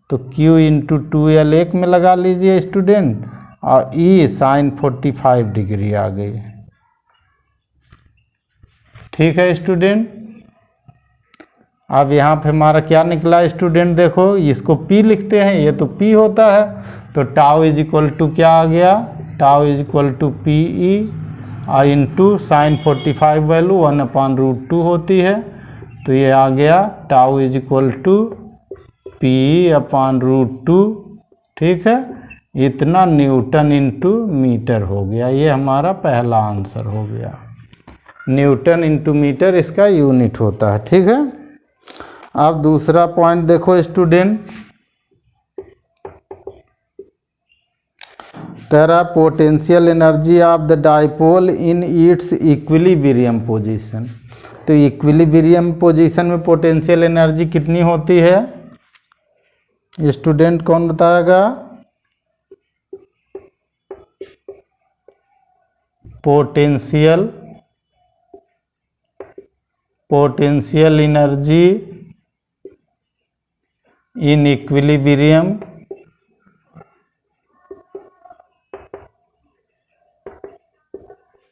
तो Q इंटू 2L एक में लगा लीजिए स्टूडेंट, और E साइन 45 डिग्री आ गई। ठीक है स्टूडेंट। अब यहाँ पे हमारा क्या निकला स्टूडेंट? देखो, इसको P लिखते हैं, ये तो P होता है, तो टाउ इज इक्वल टू क्या आ गया? Tau is equal to PE और इंटू साइन 45 वैल्यू 1/√2 होती है, तो ये आ गया tau is equal to PE/√2। ठीक है, इतना न्यूटन इंटू मीटर हो गया। ये हमारा पहला आंसर हो गया। न्यूटन इंटू मीटर इसका यूनिट होता है। ठीक है, अब दूसरा पॉइंट देखो स्टूडेंट, कह रहा potential energy of the dipole in its equilibrium position. तो इक्विलिब्रियम पोजीशन में पोटेंशियल एनर्जी कितनी होती है स्टूडेंट? कौन बताएगा? Potential energy in equilibrium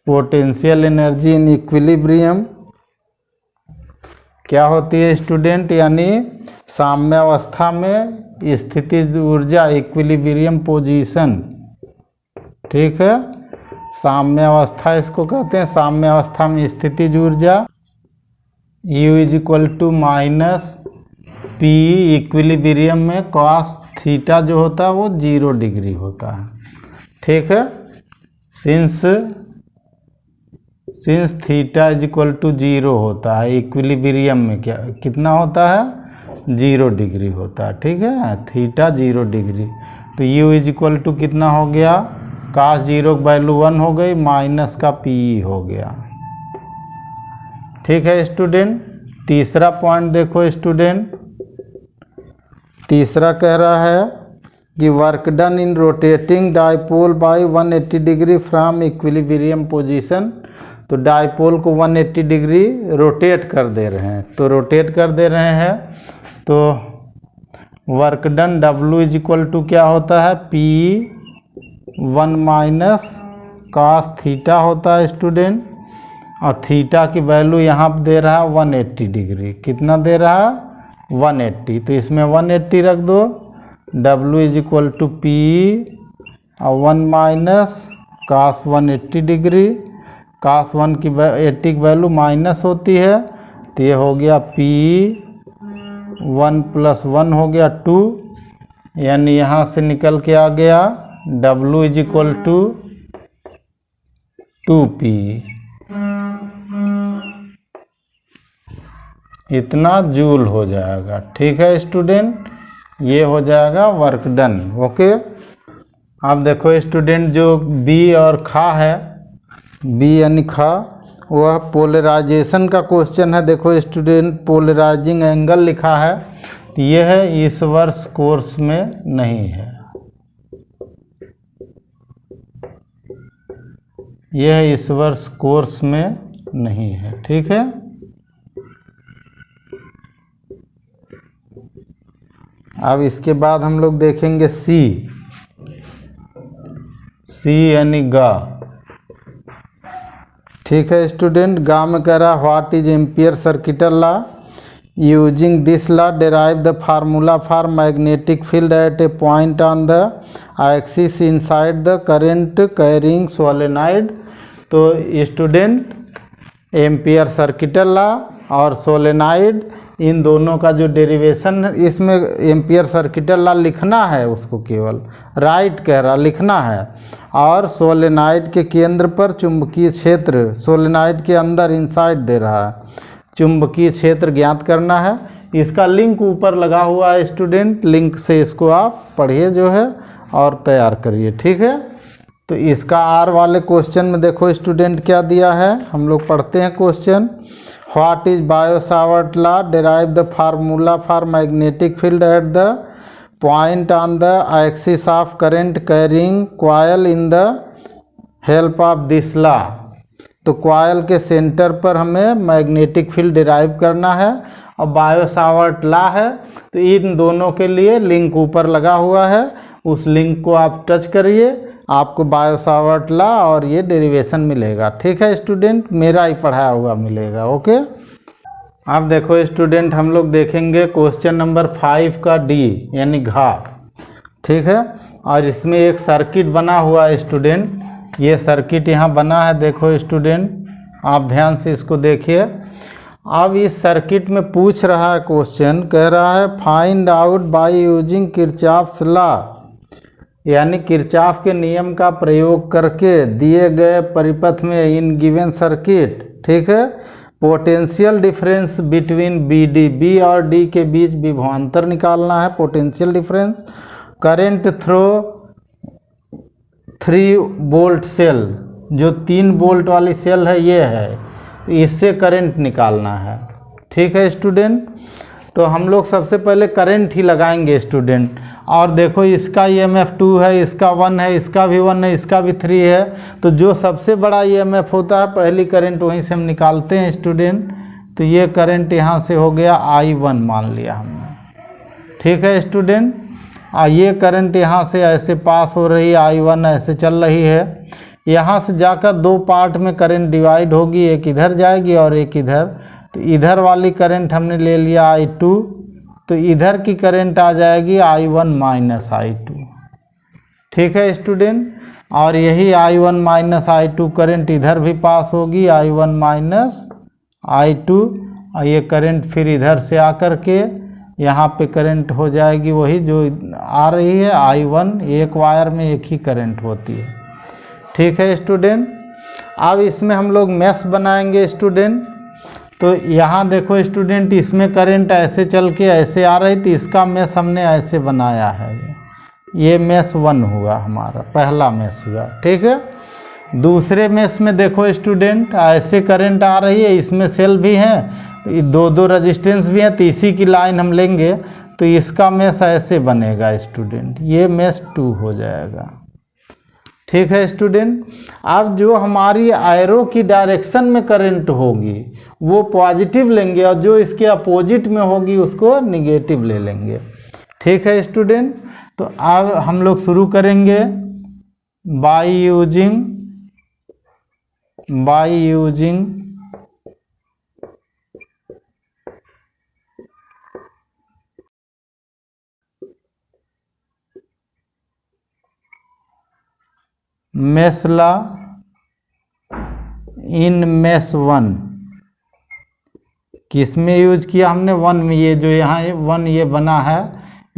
potential energy in equilibrium क्या होती है स्टूडेंट? यानी साम्यावस्था में स्थितिज ऊर्जा, इक्विलिब्रियम पोजीशन। ठीक है, साम्यावस्था इसको कहते हैं, साम्यावस्था में स्थितिज ऊर्जा। U is equal to minus PE, equilibrium में कॉस थीटा जो होता है वो 0 डिग्री होता है। ठीक है, since theta is equal to 0 होता है, इक्विलिब्रियम में क्या कितना होता है? 0 डिग्री होता है। ठीक है, थीटा 0 डिग्री, तो U इज इक्वल टू कितना हो गया? cos 0 की वैल्यू 1 हो गई, माइनस का PE हो गया। ठीक है स्टूडेंट। तीसरा पॉइंट देखो स्टूडेंट, तीसरा कह रहा है कि work done in rotating dipole by 180 degree from equilibrium position. तो डाइपोल को 180 डिग्री रोटेट कर दे रहे हैं, तो रोटेट कर दे रहे हैं तो work done W is equal to क्या होता है, P1 माइनस cos थीटा होता है स्टूडेंट, और थीटा की वैल्यू यहाँ पर दे रहा है 180 डिग्री। कितना दे रहा है, 180, तो इसमें 180 रख दो। W is equal to P1 minus cos 180 degree, cos 1 की 80 की वैल्यू माइनस होती है, तो ये हो गया P1 प्लस 1 हो गया 2, यानी यहाँ से निकल के आ गया W is equal to 2P। इतना जूल हो जाएगा। ठीक है स्टूडेंट, ये हो जाएगा वर्क डन। ओके, अब देखो स्टूडेंट जो बी और खा है, बी यानी खा, वह पोलराइजेशन का क्वेश्चन है। देखो स्टूडेंट, पोलराइजिंग एंगल लिखा है, तो यह है इस वर्ष कोर्स में नहीं है, यह इस वर्ष कोर्स में नहीं है। ठीक है, अब इसके बाद हम लोग देखेंगे सी, सी यानी गा। ठीक है स्टूडेंट, गा में कह रहा what is ampere circuital law, using this law derive the formula for magnetic field at A point on the axis inside the current carrying solenoid. तो स्टूडेंट एम्पियर सर्किटल लॉ और सोलेनॉइड, इन दोनों का जो डेरिवेशन, इसमें एम्पियर सर्किटल लॉ लिखना है, उसको केवल राइट कह रहा लिखना है, और सोलेनॉइड के केंद्र पर चुंबकीय क्षेत्र, सोलेनॉइड के अंदर इनसाइड दे रहा है, चुंबकीय क्षेत्र ज्ञात करना है। इसका लिंक ऊपर लगा हुआ है स्टूडेंट, लिंक से इसको आप पढ़िए जो है और तैयार करिए। ठीक है, तो इसका आर वाले क्वेश्चन में देखो स्टूडेंट क्या दिया है, हम लोग पढ़ते हैं question. What is Biot-Savart law, derive the formula for magnetic field at the point on the axis of current carrying coil in the help of this law. तो कॉइल के सेंटर पर हमें मैग्नेटिक फील्ड डिराइव करना है, और बायो-सावर्ट लॉ है, तो इन दोनों के लिए लिंक ऊपर लगा हुआ है, उस लिंक को आप टच करिए, आपको बायो-सावर्ट लॉ और ये डेरिवेशन मिलेगा। ठीक है स्टूडेंट, मेरा ही पढ़ाया हुआ मिलेगा। ओके, अब देखो स्टूडेंट, हम लोग देखेंगे क्वेश्चन नंबर 5 का डी यानी घा। ठीक है, और इसमें एक सर्किट बना हुआ है स्टूडेंट, ये सर्किट यहाँ बना है, देखो स्टूडेंट आप ध्यान से इसको देखिए। अब इस सर्किट में पूछ रहा है क्वेश्चन, कह रहा है find out by using Kirchhoff's law, यानी किरचॉफ के नियम का प्रयोग करके दिए गए परिपथ में इन गिवन सर्किट, ठीक है, potential difference between B D, B और डी के बीच विभवांतर निकालना है, potential difference, current through 3 volt cell, जो 3 वोल्ट वाली सेल है ये है, इससे करंट निकालना है। ठीक है स्टूडेंट, तो हम लोग सबसे पहले करंट ही लगाएंगे स्टूडेंट, और देखो इसका EMF 2 है, इसका 1 है, इसका भी 1 है, इसका भी 3 है, तो जो सबसे बड़ा EMF होता है पहली करंट वहीं से हम निकालते हैं स्टूडेंट। तो ये करंट यहाँ से हो गया I1 मान लिया हमने। ठीक है स्टूडेंट, ये करंट यहाँ से ऐसे पास हो रही है, I1 ऐसे चल रही है, यहाँ से जाकर 2 पार्ट में करंट डिवाइड होगी, एक इधर जाएगी और एक इधर। तो इधर वाली करंट हमने ले लिया I2, तो इधर की करंट आ जाएगी I1 माइनस I2। ठीक है स्टूडेंट, और यही I1 माइनस I2 करंट इधर भी पास होगी, I1 माइनस I2, और ये करंट फिर इधर से आकर के यहाँ पे करंट हो जाएगी वही जो आ रही है I1, एक वायर में एक ही करंट होती है। ठीक है स्टूडेंट, अब इसमें हम लोग मैश बनाएंगे स्टूडेंट। तो यहाँ देखो स्टूडेंट, इसमें करंट ऐसे चल के ऐसे आ रही थी, इसका मैश हमने ऐसे बनाया है, ये मैश 1 हुआ हमारा, पहला मैश हुआ। ठीक है, दूसरे मैश में देखो स्टूडेंट, ऐसे करंट आ रही है, इसमें सेल भी हैं, तो ये दो दो रेजिस्टेंस भी हैं, तो इसी की लाइन हम लेंगे तो इसका मेश ऐसे बनेगा स्टूडेंट, ये मेश 2 हो जाएगा। ठीक है स्टूडेंट। अब जो हमारी एरो की डायरेक्शन में करंट होगी वो पॉजिटिव लेंगे और जो इसके अपोजिट में होगी उसको निगेटिव ले लेंगे। ठीक है स्टूडेंट। तो अब हम लोग शुरू करेंगे by using mesh law in mesh 1। किस में यूज किया हमने? 1 में। ये जो यहाँ 1 ये बना है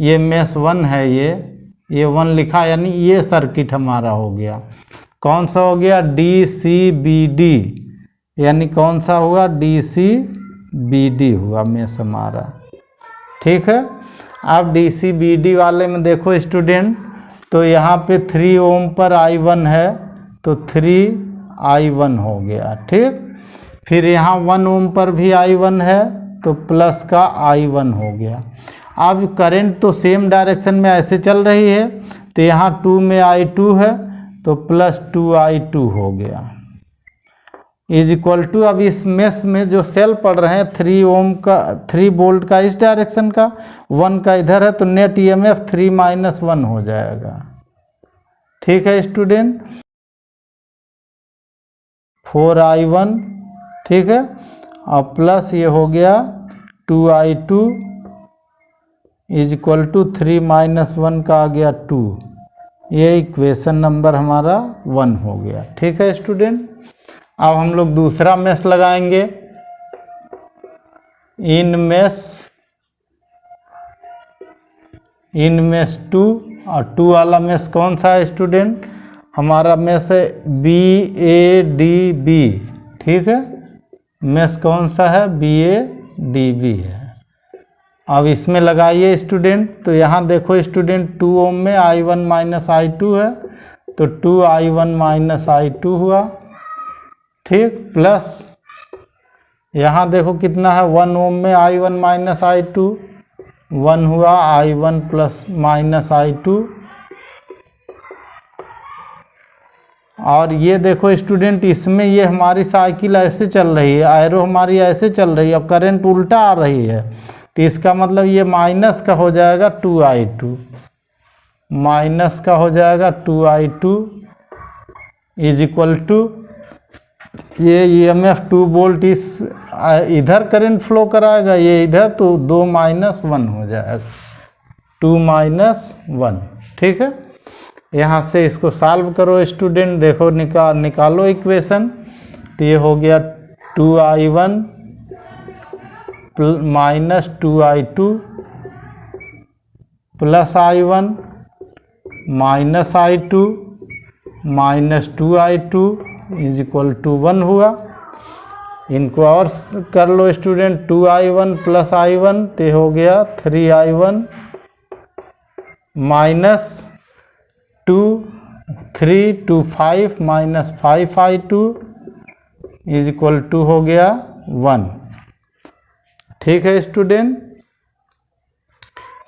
ये मेश 1 है, ये 1 लिखा, यानी ये सर्किट हमारा हो गया। कौन सा हो गया? DCBD, यानी कौन सा हुआ? DCBD हुआ मेश हमारा। ठीक है। अब DCBD वाले में देखो स्टूडेंट, तो यहाँ पे 3 ओम पर I1 है तो 3I1 हो गया। ठीक। फिर यहाँ 1 ओम पर भी I1 है तो प्लस का I1 हो गया। अब करंट तो सेम डायरेक्शन में ऐसे चल रही है तो यहाँ 2 में I2 है तो प्लस 2I2 हो गया इज इक्वल टू, अब इस मेश में जो सेल पड़ रहे हैं 3 ओम का 3 वोल्ट का इस डायरेक्शन का, 1 का इधर है, तो नेट EMF 3 - 1 हो जाएगा। ठीक है स्टूडेंट। 4I1, ठीक है, और प्लस ये हो गया 2I2 इज इक्वल टू 3 - 1 का आ गया 2। ये इक्वेशन नंबर हमारा 1 हो गया। ठीक है स्टूडेंट। अब हम लोग दूसरा मेश लगाएंगे, इन मेश 2, और 2 वाला मेश कौन सा है स्टूडेंट? हमारा मेश है BADB। ठीक है, मेश कौन सा है? BADB है। अब इसमें लगाइए स्टूडेंट, तो यहाँ देखो स्टूडेंट 2 ओम में I1 - I2 है तो 2I1 - I2 हुआ। ठीक, प्लस यहाँ देखो कितना है? 1 ओम में I1 - I2, 1 हुआ, I1 प्लस -I2। और ये देखो स्टूडेंट, इसमें ये हमारी साइकिल ऐसे चल रही है, एरो हमारी ऐसे चल रही है, अब करंट उल्टा आ रही है तो इसका मतलब ये माइनस का हो जाएगा 2I2, माइनस का हो जाएगा 2I2 इज इक्वल टू, ये EMF 2 वोल्ट इस इधर करंट फ्लो कराएगा, ये इधर, तो 2 - 1 हो जाएगा, 2 - 1। ठीक है। यहाँ से इसको सॉल्व करो स्टूडेंट, देखो निकालो इक्वेशन, तो ये हो गया 2I1 - 2I2 plus I1 - I2 - 2I2 is equal to 1 हुआ। इनको और कर लो स्टूडेंट, 2I1 प्लस I1 तो हो गया 3I1 minus 2 3 2 5 minus 5I2 is equal to हो गया 1। ठीक है स्टूडेंट,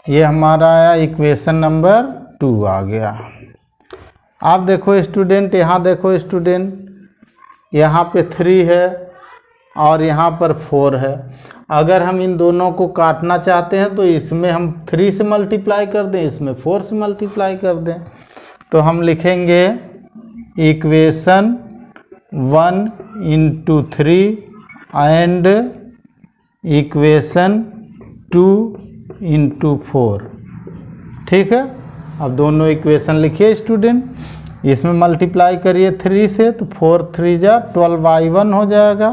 ये हमारा आया इक्वेशन नंबर 2 आ गया। आप देखो स्टूडेंट, यहाँ देखो स्टूडेंट, यहाँ पे 3 है और यहाँ पर 4 है। अगर हम इन दोनों को काटना चाहते हैं तो इसमें हम 3 से मल्टीप्लाई कर दें, इसमें 4 से मल्टीप्लाई कर दें, तो हम लिखेंगे इक्वेशन 1 × 3 एंड इक्वेशन 2 × 4। ठीक है। अब दोनों इक्वेशन लिखिए स्टूडेंट, इसमें मल्टीप्लाई करिए 3 से तो 4 × 3 = 12I1 हो जाएगा,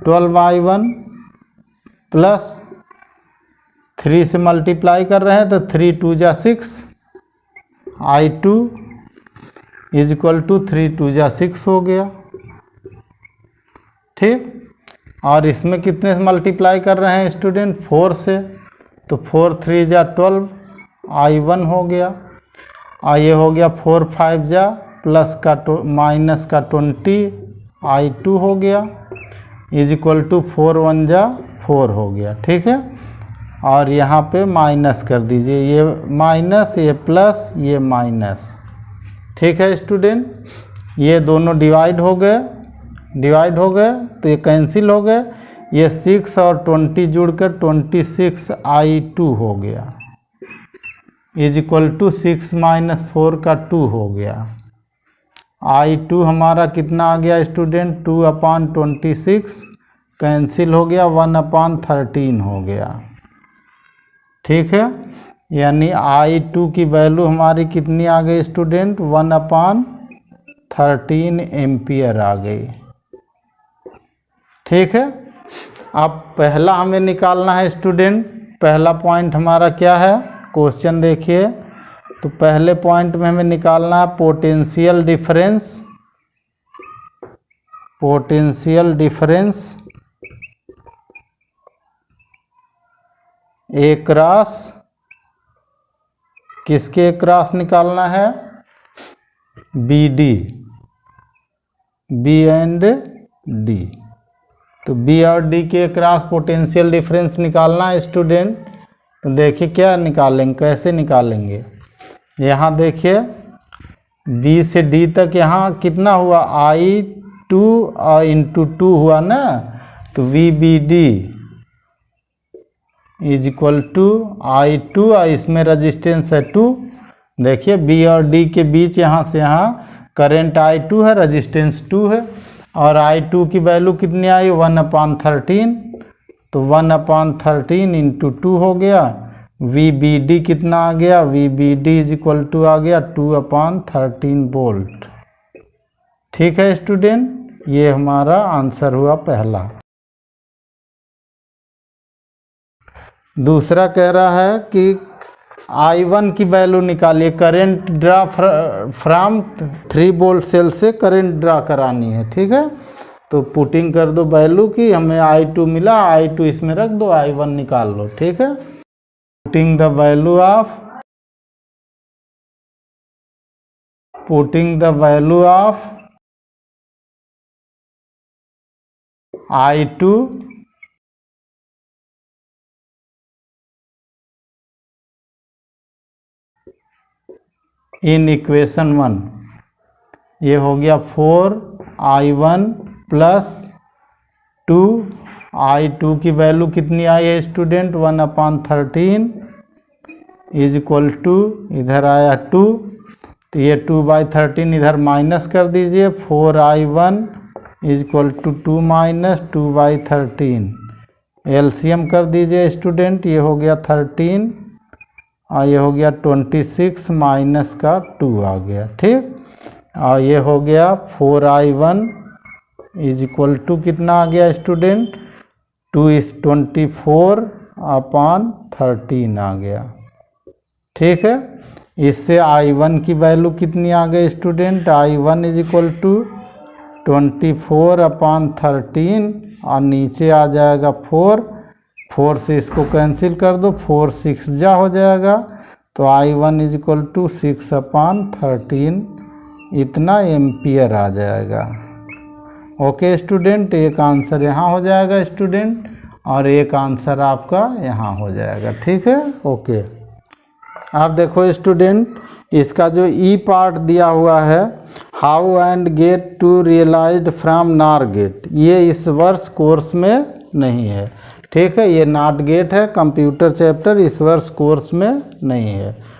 12I1 प्लस 3 से मल्टीप्लाई कर रहे हैं तो 3 × 2 = 6, I2 इज इक्वल टू 3 × 2 = 6 हो गया। ठीक, और इसमें कितने से मल्टीप्लाई कर रहे हैं स्टूडेंट? 4 से, तो 4 × 3 = 12, I1 हो गया, और ये हो गया 4 × 5 = प्लस का माइनस का 20, I2 हो गया। इज इक्वल टू 4 1 जा 4 हो गया, ठीक है। और यहाँ पे माइनस कर दीजिए, ये माइनस, ये प्लस, ये माइनस, ठीक है स्टूडेंट। ये दोनों डिवाइड हो गए तो ये कैंसिल हो गए। ये 6 और 20 जुड़कर 26i2 हो गया, इज इक्वल टू 6 माइनस 4 का 2 हो गया। i2 हमारा कितना आ गया स्टूडेंट, 2/26 कैंसिल हो गया, 1/13 हो गया, ठीक है। यानी i2 की वैल्यू हमारी कितनी आ गई स्टूडेंट, 1/13 एम्पियर आ गई, ठीक है। अब पहला हमें निकालना है स्टूडेंट, पहला पॉइंट हमारा क्या है, क्वेश्चन देखिए। तो पहले पॉइंट में हमें निकालना है पोटेंशियल डिफरेंस ए क्रॉस, किसके क्रॉस निकालना है, बी एंड डी। तो बी और डी के क्रॉस पोटेंशियल डिफरेंस निकालना है स्टूडेंट। तो देखिए क्या निकालेंगे, कैसे निकालेंगे। यहाँ देखिए बी से डी तक यहाँ कितना हुआ, i2 इंटू 2 हुआ ना, तो V B D is equal to i2 और इसमें रजिस्टेंस है 2। देखिए बी और डी के बीच यहाँ से यहाँ करंट i2 है, रजिस्टेंस 2 है, और i2 की वैल्यू कितनी आई, 1/13। तो 1/13 इंटू 2 हो गया। वी बी डी कितना आ गया, V B D is equal to आ गया 2/13 वोल्ट, ठीक है स्टूडेंट। ये हमारा आंसर हुआ पहला। दूसरा कह रहा है कि I1 की वैल्यू निकालिए, current draw from 3 volt cell से करंट ड्रा करानी है, ठीक है। तो पुटिंग कर दो वैल्यू की, हमें i2 मिला, i2 इसमें रख दो, I1 निकाल लो, ठीक है। Putting the value of I2 in equation 1, ये हो गया 4i1 प्लस 2i2 की वैल्यू कितनी आई है स्टूडेंट, 1/13 इज इक्वल टू, इधर आया 2, तो ये 2/13 इधर माइनस कर दीजिए, 4i1 is equal to 2 minus 2/13, LCM कर दीजिए स्टूडेंट, ये हो गया 13 और ये हो गया 26 माइनस का 2 आ गया, ठीक। और ये हो गया 4i1 इज इक्वल टू कितना आ गया स्टूडेंट, 2 इज 24/13 आ गया, ठीक है। इससे i1 की वैल्यू कितनी आ गई student, i1 is equal to 24/13 और नीचे आ जाएगा 4 से इसको कैंसिल कर दो, 4 6 जा हो जाएगा, तो i1 इज इक्वल टू 6/13 इतना एम्पियर आ जाएगा। ओके स्टूडेंट, एक आंसर यहाँ हो जाएगा स्टूडेंट और एक आंसर आपका यहाँ हो जाएगा, ठीक है। ओके, आप देखो स्टूडेंट, इसका जो ई पार्ट दिया हुआ है, how and gate to realised from NOR gate, ये इस वर्ष कोर्स में नहीं है, ठीक है। ये नॉट गेट है, कंप्यूटर चैप्टर इस वर्ष कोर्स में नहीं है।